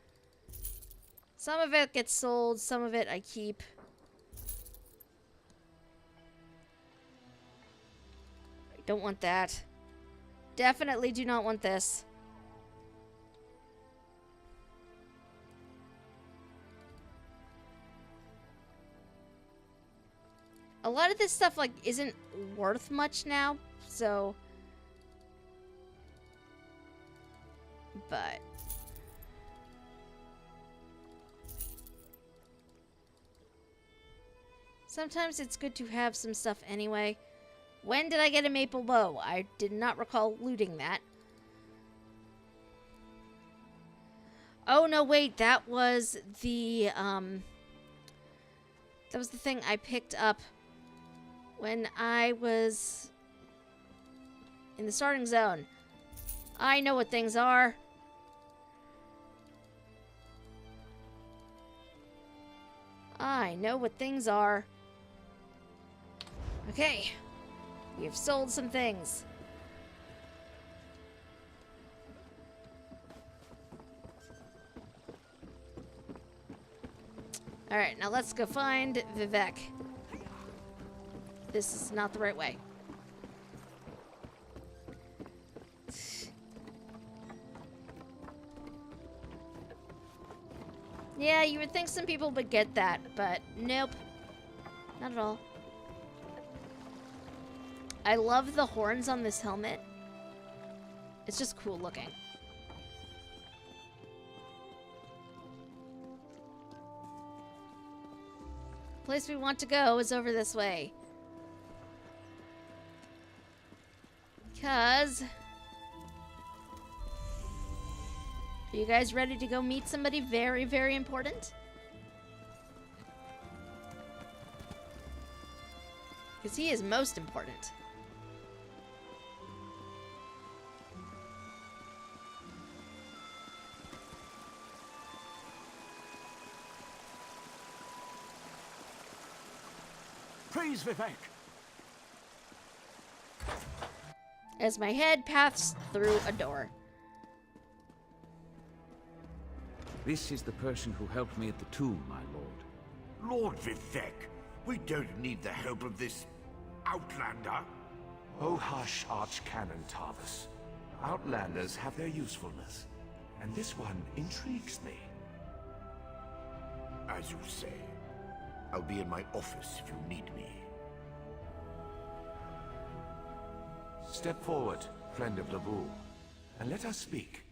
A: some of it gets sold, some of it I keep. I don't want that. Definitely do not want this. A lot of this stuff, like, isn't worth much now, so... But... sometimes it's good to have some stuff anyway. When did I get a maple bow? I did not recall looting that. Oh, no, wait, that was the, that was the thing I picked up when I was in the starting zone. I know what things are. I know what things are. Okay. We have sold some things. Alright, now let's go find Vivek. This is not the right way. Yeah, you would think some people would get that, but nope. Not at all. I love the horns on this helmet. It's just cool looking. The place we want to go is over this way. Because... are you guys ready to go meet somebody very, very important? Because he is most important.
C: Praise Vivek!
A: As my head passed through a door.
O: This is the person who helped me at the tomb, my lord.
L: Lord Vivek, we don't need the help of this outlander.
C: Oh hush, Archcanon Tarvis. Outlanders have their usefulness, and this one intrigues me.
L: As you say. I'll be in my office if you need me.
C: Step forward, friend of Laboul, and let us speak.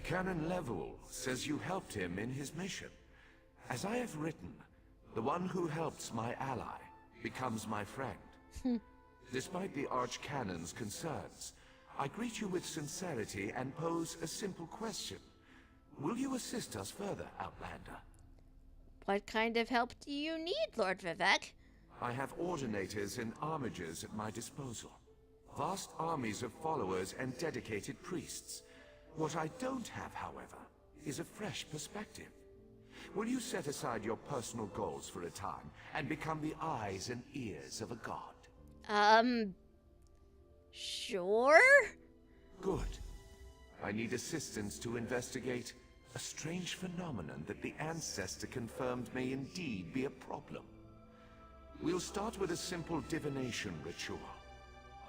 C: Canon Level says you helped him in his mission. As I have written, the one who helps my ally becomes my friend. Despite the Archcanon's concerns, I greet you with sincerity and pose a simple question. Will you assist us further, Outlander?
A: What kind of help do you need, Lord Vivek?
C: I have ordinators and armigers at my disposal. Vast armies of followers and dedicated priests. What I don't have, however, is a fresh perspective. Will you set aside your personal goals for a time and become the eyes and ears of a god?
A: Sure?
C: Good. I need assistance to investigate a strange phenomenon that the Ancestor confirmed may indeed be a problem. We'll start with a simple divination ritual.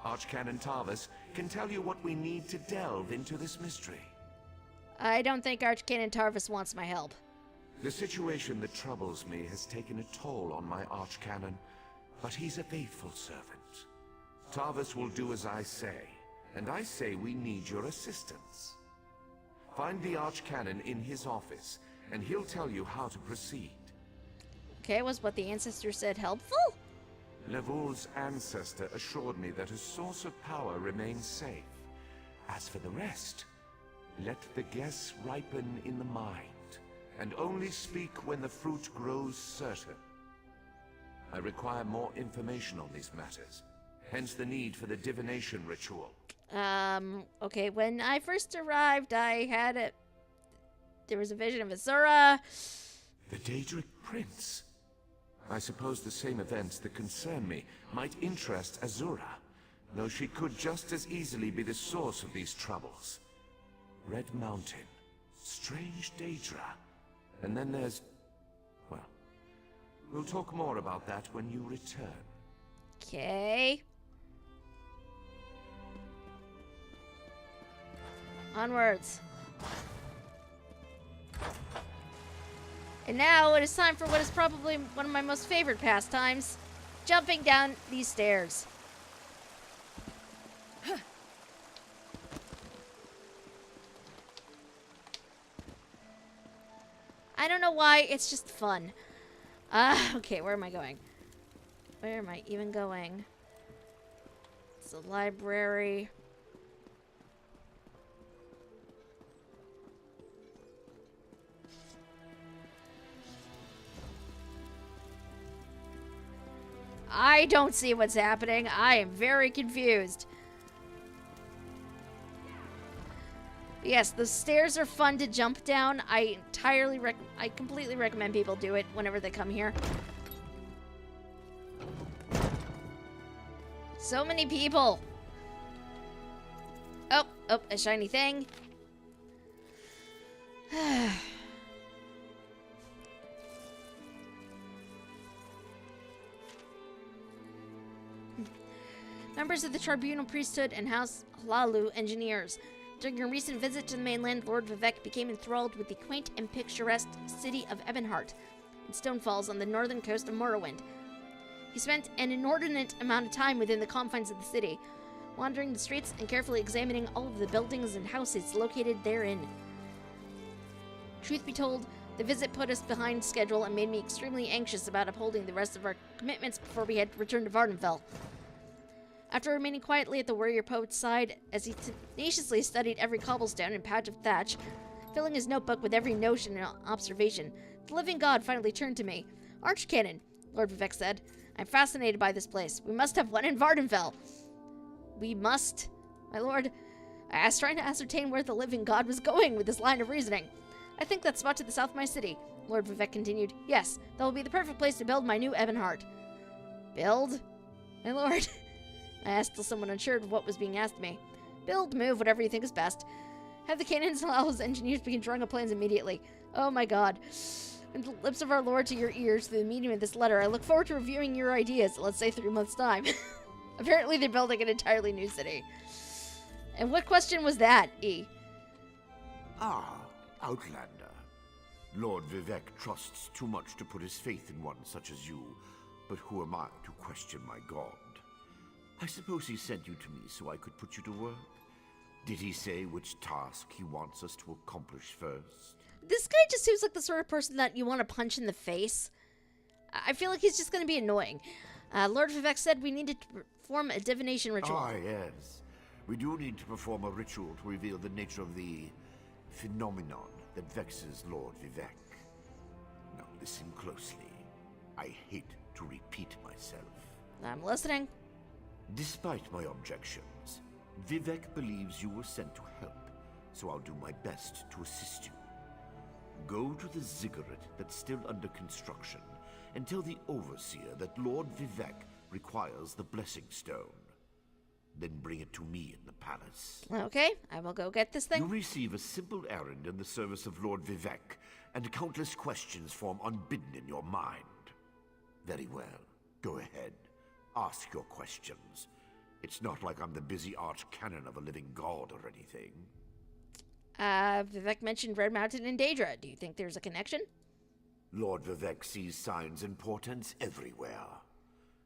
C: Archcanon Tarvis can tell you what we need to delve into this mystery.
A: I don't think Archcanon Tarvis wants my help.
C: The situation that troubles me has taken a toll on my Archcanon, but he's a faithful servant. Tarvis will do as I say, and I say we need your assistance. Find the Archcanon in his office, and he'll tell you how to proceed.
A: Okay, was what the Ancestor said helpful?
C: Levoul's Ancestor assured me that a source of power remains safe. As for the rest, let the guess ripen in the mind, and only speak when the fruit grows certain. I require more information on these matters, hence the need for the divination ritual.
A: Okay, when I first arrived, there was a vision of Azura.
C: The Daedric Prince. I suppose the same events that concern me might interest Azura, though she could just as easily be the source of these troubles. Red Mountain, strange Daedra, and then there's... well, we'll talk more about that when you return.
A: Okay. Onwards. And now it is time for what is probably one of my most favorite pastimes, jumping down these stairs. I don't know why, it's just fun. Okay, where am I going? Where am I even going? It's a library. I don't see what's happening. I am very confused. Yes, the stairs are fun to jump down. I completely recommend people do it whenever they come here. So many people. Oh, a shiny thing. Members of the Tribunal Priesthood and House Hlalu engineers. During a recent visit to the mainland, Lord Vivek became enthralled with the quaint and picturesque city of Ebonheart and Stonefalls on the northern coast of Morrowind. He spent an inordinate amount of time within the confines of the city, wandering the streets and carefully examining all of the buildings and houses located therein. Truth be told, the visit put us behind schedule and made me extremely anxious about upholding the rest of our commitments before we had returned to Vardenfell. After remaining quietly at the warrior poet's side as he tenaciously studied every cobblestone and patch of thatch, filling his notebook with every notion and observation, the living god finally turned to me. "Archcanon," Lord Vivek said, "I'm fascinated by this place. We must have one in Vardenfell." "We must, my lord?" I asked, trying to ascertain where the living god was going with this line of reasoning. "I think that spot to the south of my city," Lord Vivek continued. "Yes, that will be the perfect place to build my new Ebonheart." "Build? My lord?" I asked, still somewhat unsure of what was being asked of me. "Build, move, whatever you think is best. Have the cannons allow his engineers begin drawing up plans immediately. Oh my god. From the lips of our Lord to your ears through the medium of this letter, I look forward to reviewing your ideas, let's say 3 months' time." Apparently they're building an entirely new city. And what question was that, E?
L: Ah, Outlander. Lord Vivek trusts too much to put his faith in one such as you, but who am I to question my god? I suppose he sent you to me so I could put you to work? Did he say which task he wants us to accomplish first?
A: This guy just seems like the sort of person that you want to punch in the face. I feel like he's just going to be annoying. Lord Vivek said we needed to perform a divination ritual.
L: Ah, yes. We do need to perform a ritual to reveal the nature of the phenomenon that vexes Lord Vivek. Now listen closely. I hate to repeat myself.
A: I'm listening.
L: Despite my objections, Vivek believes you were sent to help, so I'll do my best to assist you. Go to the ziggurat that's still under construction and tell the Overseer that Lord Vivek requires the Blessing Stone. Then bring it to me in the palace.
A: Okay, I will go get this thing.
L: You receive a simple errand in the service of Lord Vivek, and countless questions form unbidden in your mind. Very well. Go ahead. Ask your questions. It's not like I'm the busy arch-canon of a living god or anything.
A: Vivek mentioned Red Mountain and Daedra. Do you think there's a connection?
L: Lord Vivek sees signs and portents everywhere.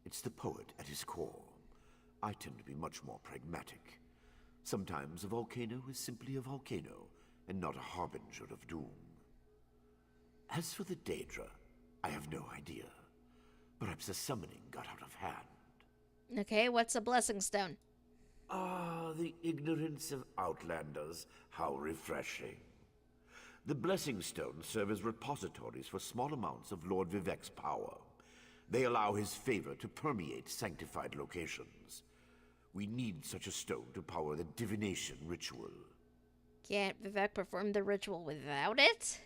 L: It's the poet at his core. I tend to be much more pragmatic. Sometimes a volcano is simply a volcano, and not a harbinger of doom. As for the Daedra, I have no idea. Perhaps the summoning got out of hand.
A: Okay, what's a Blessing Stone?
L: Ah, the ignorance of Outlanders. How refreshing. The Blessing Stones serve as repositories for small amounts of Lord Vivek's power. They allow his favor to permeate sanctified locations. We need such a stone to power the divination ritual.
A: Can't Vivek perform the ritual without it?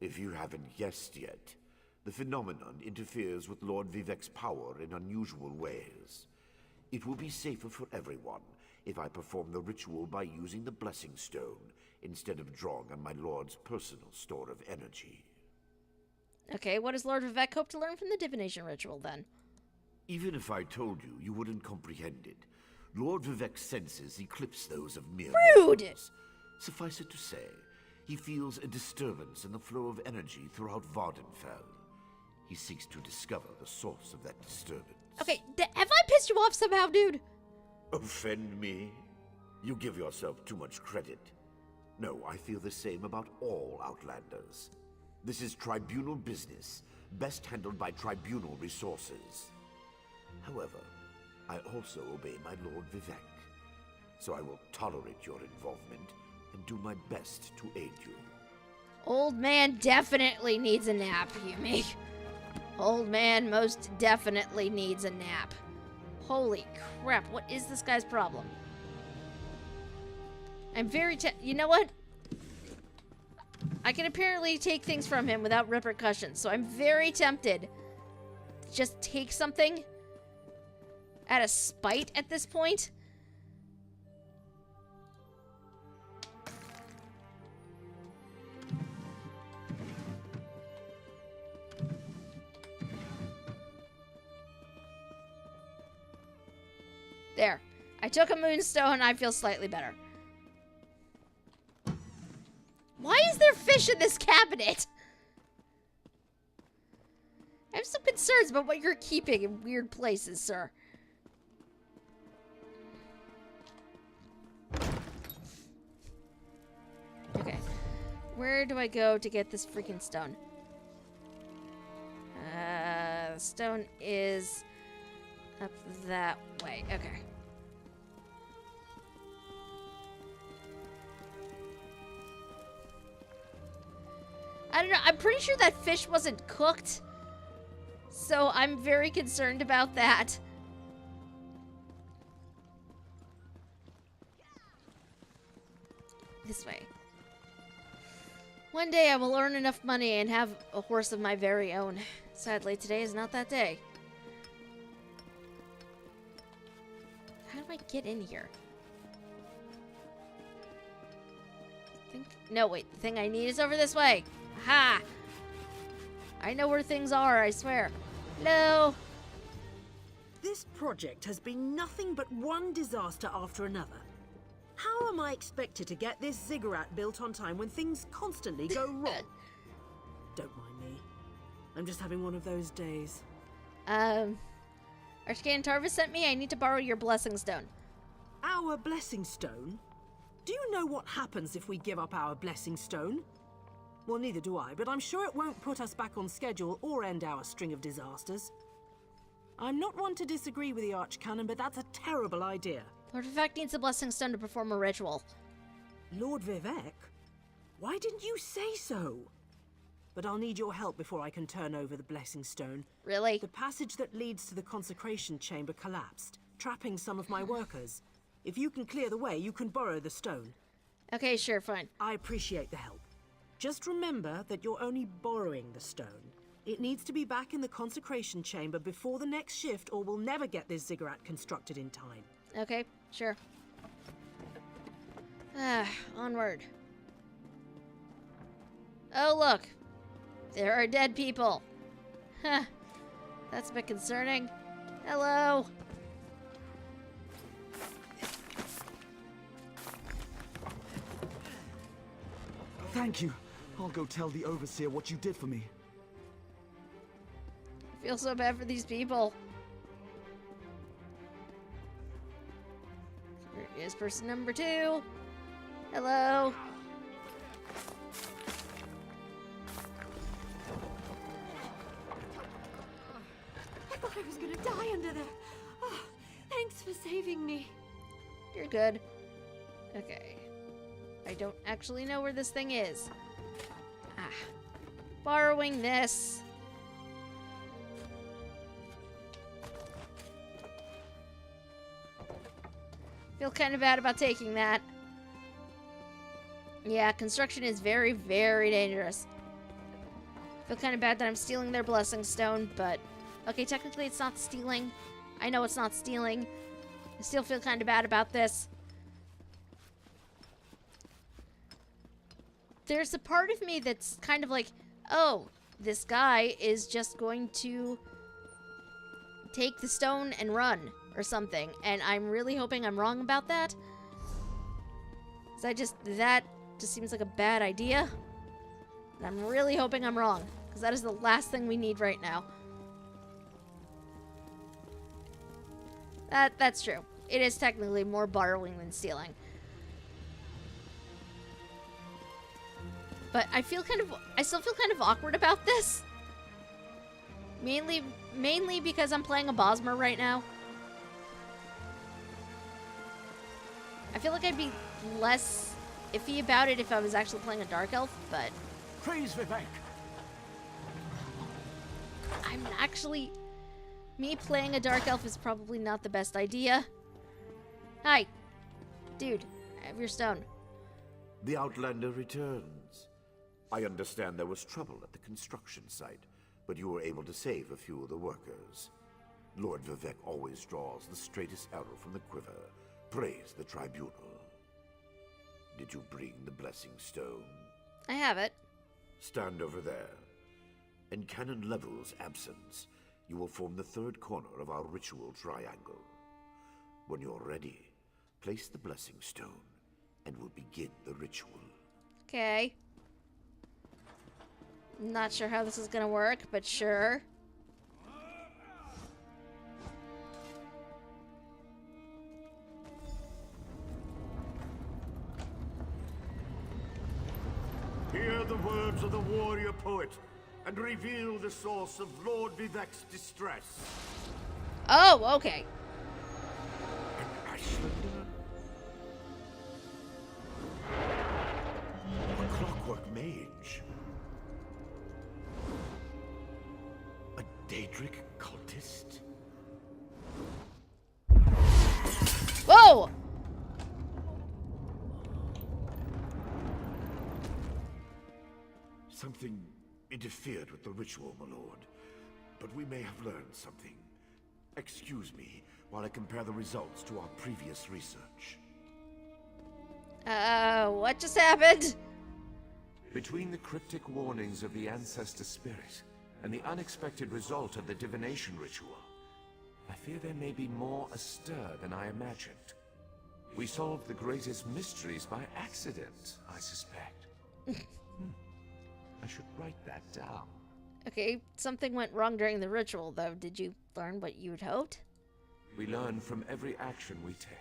L: If you haven't guessed yet, the phenomenon interferes with Lord Vivek's power in unusual ways. It will be safer for everyone if I perform the ritual by using the Blessing Stone instead of drawing on my Lord's personal store of energy.
A: Okay, what does Lord Vivek hope to learn from the divination ritual, then?
L: Even if I told you, you wouldn't comprehend it. Lord Vivek's senses eclipse those of mere
A: Rude!
L: mortals. Suffice it to say, he feels a disturbance in the flow of energy throughout Vardenfell. He seeks to discover the source of that disturbance.
A: Okay, have I pissed you off somehow, dude?
L: Offend me? You give yourself too much credit. No, I feel the same about all Outlanders. This is tribunal business, best handled by tribunal resources. However, I also obey my Lord Vivek, so I will tolerate your involvement and do my best to aid you.
A: Old man definitely needs a nap, Yumi. Old man most definitely needs a nap. Holy crap, what is this guy's problem? I'm very you know what? I can apparently take things from him without repercussions, so I'm very tempted to just take something out of spite at this point. There. I took a moonstone, I feel slightly better. Why is there fish in this cabinet? I have some concerns about what you're keeping in weird places, sir. Okay. Where do I go to get this freaking stone? The stone is up that way. Okay. I don't know. I'm pretty sure that fish wasn't cooked. So I'm very concerned about that. This way. One day I will earn enough money and have a horse of my very own. Sadly, today is not that day. How do I get in here? No, wait. The thing I need is over this way. Aha! I know where things are, I swear. No!
T: This project has been nothing but one disaster after another. How am I expected to get this ziggurat built on time when things constantly go wrong? Don't mind me. I'm just having one of those days.
A: Archcan Tarvis sent me. I need to borrow your blessing stone.
T: Our blessing stone? Do you know what happens if we give up our blessing stone? Well, neither do I, but I'm sure it won't put us back on schedule or end our string of disasters. I'm not one to disagree with the Archcanon, but that's a terrible idea.
A: Lord Vivek needs a blessing stone to perform a ritual.
T: Lord Vivek? Why didn't you say so? But I'll need your help before I can turn over the blessing stone.
A: Really?
T: The passage that leads to the consecration chamber collapsed, trapping some of my workers. If you can clear the way, you can borrow the stone.
A: Okay, sure, fine.
T: I appreciate the help. Just remember that you're only borrowing the stone. It needs to be back in the consecration chamber before the next shift, or we'll never get this ziggurat constructed in time.
A: Okay, sure. Onward. Oh, look. There are dead people. Huh. That's a bit concerning. Hello.
K: Thank you. I'll go tell the Overseer what you did for me.
A: I feel so bad for these people. Here is person number 2. Hello.
J: I thought I was gonna die under there. Oh, thanks for saving me.
A: You're good. Okay. I don't actually know where this thing is. Borrowing this. Feel kind of bad about taking that. Yeah, construction is very, very dangerous. Feel kind of bad that I'm stealing their blessing stone, but... Okay, technically it's not stealing. I know it's not stealing. I still feel kind of bad about this. There's a part of me that's kind of like, oh, this guy is just going to take the stone and run or something. And I'm really hoping I'm wrong about that. That just seems like a bad idea. And I'm really hoping I'm wrong, because that is the last thing we need right now. That's true. It is technically more borrowing than stealing. But I still feel kind of awkward about this. Mainly because I'm playing a Bosmer right now. I feel like I'd be less iffy about it if I was actually playing a Dark Elf, but...
L: Praise Vivek!
A: I'm actually... Me playing a Dark Elf is probably not the best idea. Hi. Dude, I have your stone.
L: The Outlander returns. I understand there was trouble at the construction site, but you were able to save a few of the workers. Lord Vivek always draws the straightest arrow from the quiver. Praise the tribunal. Did you bring the blessing stone?
A: I have it.
L: Stand over there. In Canon Level's absence, you will form the third corner of our ritual triangle. When you're ready, place the blessing stone, and we'll begin the ritual.
A: Okay. Not sure how this is gonna work, but sure.
L: Hear the words of the warrior poet, and reveal the source of Lord Vivek's distress.
A: Oh, okay.
L: An Ashlander? A clockwork mage? A Daedric cultist?
A: Whoa!
L: Something interfered with the ritual, my lord. But we may have learned something. Excuse me while I compare the results to our previous research.
A: What just happened?
C: Between the cryptic warnings of the ancestor spirit and the unexpected result of the divination ritual, I fear there may be more astir than I imagined. We solved the greatest mysteries by accident, I suspect. I should write that down.
A: Okay, something went wrong during the ritual, though. Did you learn what you had hoped?
C: We learn from every action we take.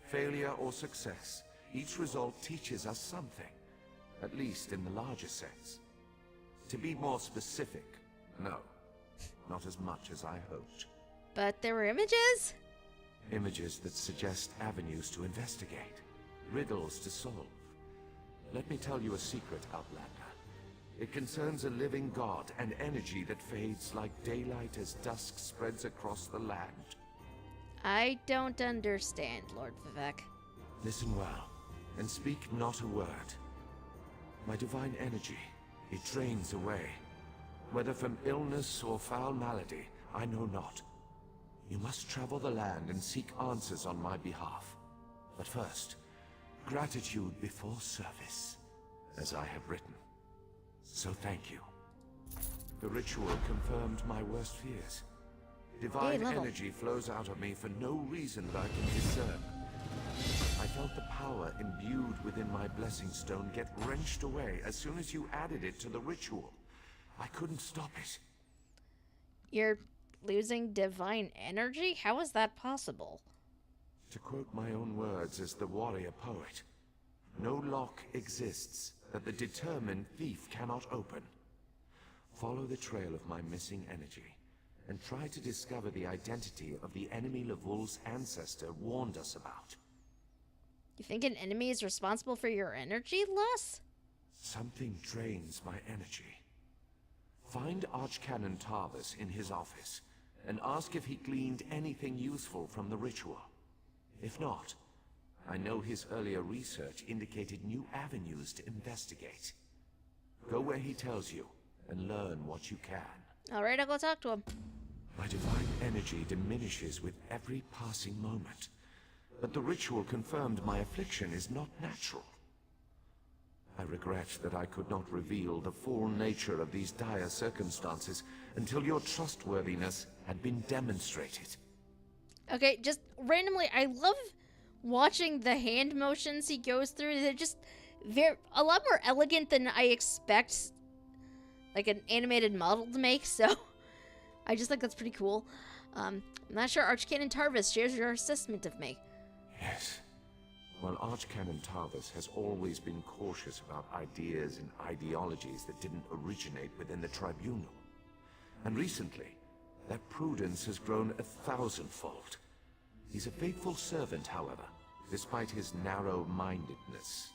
C: Failure or success, each result teaches us something, at least in the larger sense. To be more specific, no, not as much as I hoped.
A: But there were images?
C: Images that suggest avenues to investigate, riddles to solve. Let me tell you a secret, Outlander. It concerns a living god, an energy that fades like daylight as dusk spreads across the land.
A: I don't understand, Lord Vivek.
C: Listen well, and speak not a word. My divine energy, it drains away. Whether from illness or foul malady, I know not. You must travel the land and seek answers on my behalf. But first, gratitude before service, as I have written. So thank you. The ritual confirmed my worst fears. Divine energy flows out of me for no reason that I can discern. I felt the power imbued within my blessing stone get wrenched away as soon as you added it to the ritual. I couldn't stop it.
A: You're losing divine energy? How is that possible?
C: To quote my own words as the warrior poet, no lock exists that the determined thief cannot open. Follow the trail of my missing energy, and try to discover the identity of the enemy Lavul's ancestor warned us about.
A: You think an enemy is responsible for your energy loss?
C: Something drains my energy. Find Archcanon Tarvis in his office, and ask if he gleaned anything useful from the ritual. If not, I know his earlier research indicated new avenues to investigate. Go where he tells you, and learn what you can.
A: Alright, I'll go talk to him.
C: My divine energy diminishes with every passing moment, but the ritual confirmed my affliction is not natural. I regret that I could not reveal the full nature of these dire circumstances until your trustworthiness had been demonstrated.
A: Okay, just randomly, I love watching the hand motions he goes through. They're just a lot more elegant than I expect like an animated model to make, so I just think that's pretty cool. I'm not sure Archcanon Tarvis shares your assessment of me.
C: Yes. Well, Archcanon Tarvis has always been cautious about ideas and ideologies that didn't originate within the Tribunal. And recently, that prudence has grown 1,000-fold. He's a faithful servant, however, despite his narrow-mindedness.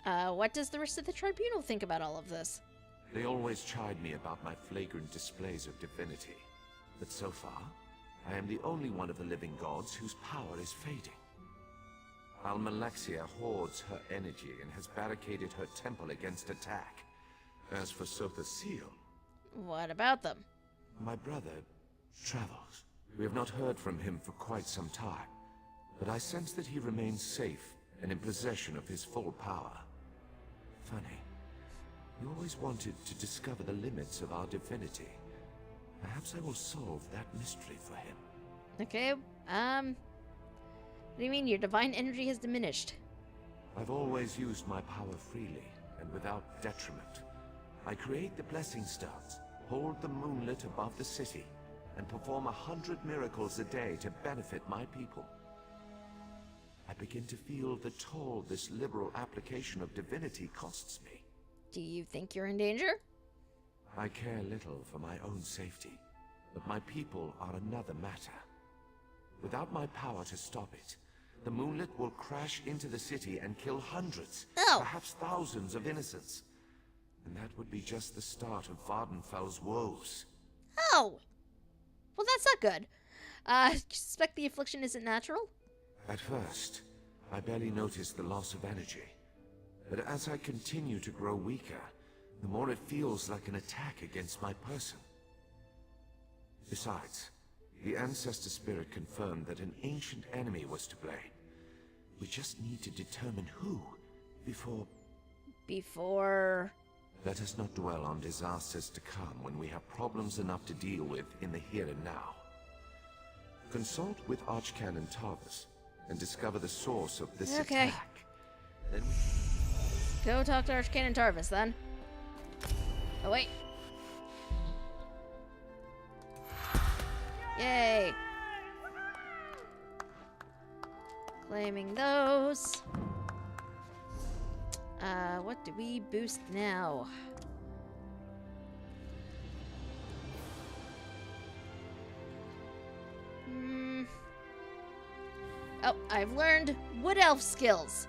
A: What does the rest of the Tribunal think about all of this?
C: They always chide me about my flagrant displays of divinity. But so far, I am the only one of the living gods whose power is fading. Almalexia hoards her energy and has barricaded her temple against attack. As for Sotha's seal...
A: What about them?
C: My brother travels. We have not heard from him for quite some time, but I sense that he remains safe and in possession of his full power. Funny. You always wanted to discover the limits of our divinity. Perhaps I will solve that mystery for him.
A: Okay, what do you mean your divine energy has diminished?
C: I've always used my power freely and without detriment. I create the blessing stones, hold the moonlit above the city, and perform 100 miracles a day to benefit my people. I begin to feel the toll this liberal application of divinity costs me.
A: Do you think you're in danger?
C: I care little for my own safety, but my people are another matter. Without my power to stop it, the moonlit will crash into the city and kill hundreds, perhaps thousands of innocents. And that would be just the start of Vardenfell's woes.
A: Oh! Well, that's not good. You suspect the affliction isn't natural?
C: At first, I barely noticed the loss of energy. But as I continue to grow weaker, the more it feels like an attack against my person. Besides, the Ancestor Spirit confirmed that an ancient enemy was to blame. We just need to determine who, before...
A: Before...
C: Let us not dwell on disasters to come when we have problems enough to deal with in the here and now. Consult with Archcanon Tarvis and discover the source of this attack. Then
A: go talk to Archcanon Tarvis, then. Oh, wait. Yay! Claiming those. What do we boost now? go. I've learned wood elf skills.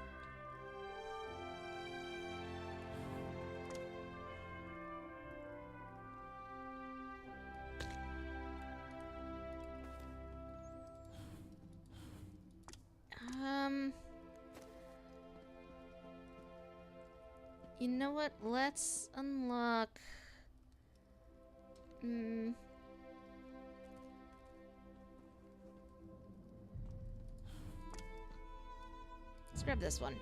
A: You know what? Let's unlock... Let's grab this one.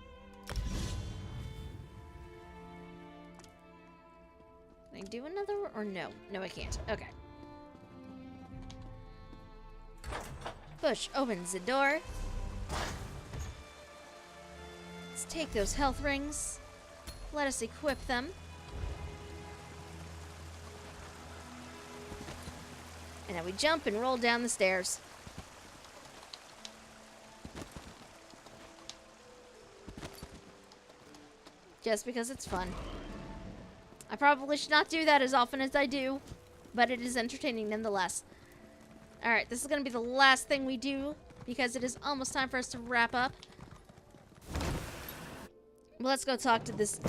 A: Can I do another or no? No, I can't. Okay. Push opens the door. Let's take those health rings. Let us equip them. And now we jump and roll down the stairs. Just because it's fun. I probably should not do that as often as I do, but it is entertaining nonetheless. Alright, this is going to be the last thing we do, because it is almost time for us to wrap up. Let's go talk to this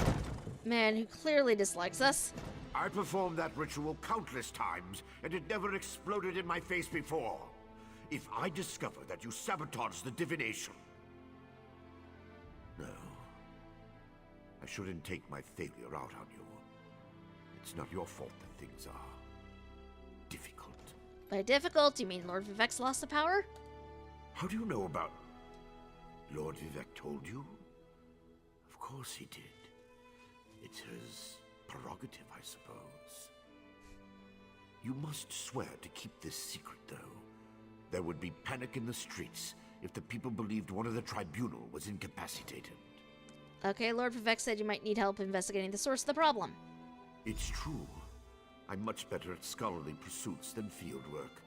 A: man who clearly dislikes us.
L: I performed that ritual countless times, and it never exploded in my face before. If I discover that you sabotage the divination... No. I shouldn't take my failure out on you. It's not your fault that things are... difficult.
A: By difficult, you mean Lord Vivek's lost the power?
L: How do you know about... Lord Vivek told you? Of course he did. It's his prerogative, I suppose. You must swear to keep this secret, though. There would be panic in the streets if the people believed one of the tribunal was incapacitated.
A: Okay, Lord Vivek said you might need help investigating the source of the problem.
L: It's true. I'm much better at scholarly pursuits than field work.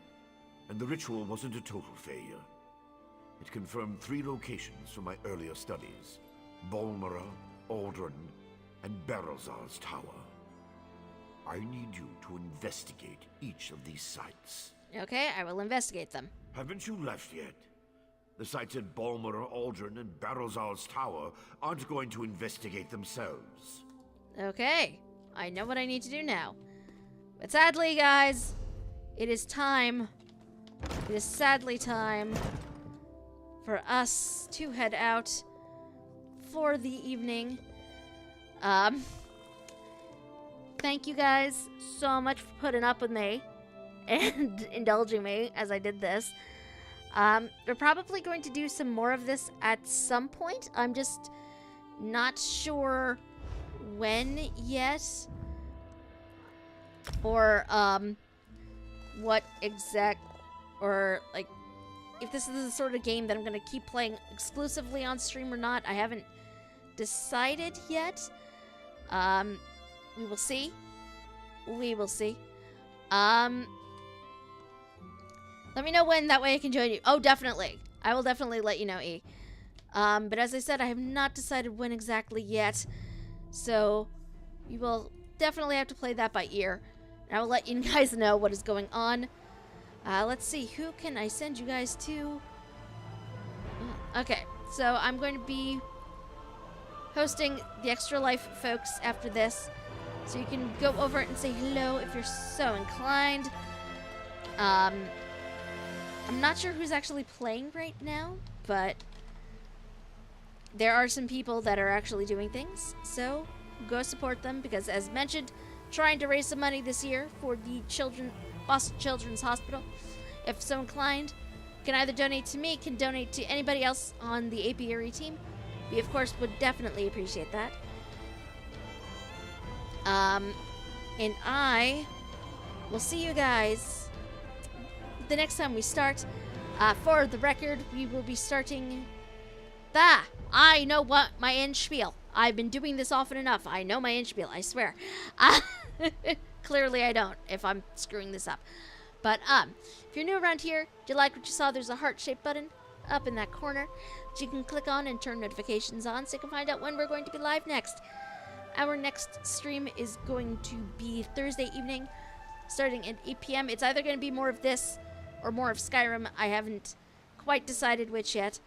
L: And the ritual wasn't a total failure. It confirmed 3 locations from my earlier studies. Bolmora, Aldrin, and Barrelzar's Tower. I need you to investigate each of these sites.
A: Okay, I will investigate them.
L: Haven't you left yet? The sites at Bolmora, Aldrin, and Barrelzar's Tower aren't going to investigate themselves.
A: Okay, I know what I need to do now. But sadly, guys, it is time. It is sadly time for us to head out for the evening. Thank you guys so much for putting up with me and indulging me as I did this. We're probably going to do some more of this at some point. I'm just not sure when yet. Or, what exact, or, like, if this is the sort of game that I'm going to keep playing exclusively on stream or not. I haven't decided yet. We will see. We will see. Let me know when, that way I can join you. Oh, definitely. I will definitely let you know, E. But as I said, I have not decided when exactly yet. So, you will definitely have to play that by ear. And I will let you guys know what is going on. Let's see, who can I send you guys to? Okay, so I'm going to be hosting the Extra Life folks after this. So you can go over and say hello if you're so inclined. I'm not sure who's actually playing right now, but there are some people that are actually doing things. So go support them because, as mentioned, trying to raise some money this year for the Boston Children's Hospital. If so inclined, can either donate to me, can donate to anybody else on the apiary team. We, of course, would definitely appreciate that. And I will see you guys the next time we start. For the record, we will be starting... I know what my end spiel. I've been doing this often enough. I know my end spiel, I swear. Clearly I don't, if I'm screwing this up. But, if you're new around here, if you like what you saw, there's a heart-shaped button up in that corner that you can click on and turn notifications on so you can find out when we're going to be live next. Our next stream is going to be Thursday evening, starting at 8 p.m. It's either going to be more of this or more of Skyrim. I haven't quite decided which yet.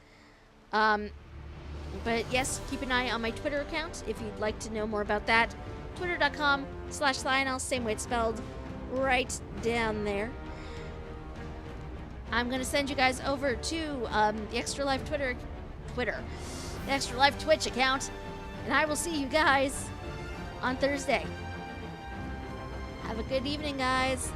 A: But yes, keep an eye on my Twitter account if you'd like to know more about that. Twitter.com/Lionel, same way it's spelled, right down there. I'm gonna send you guys over to the Extra Life the Extra Life Twitch account, and I will see you guys on Thursday. Have a good evening, guys.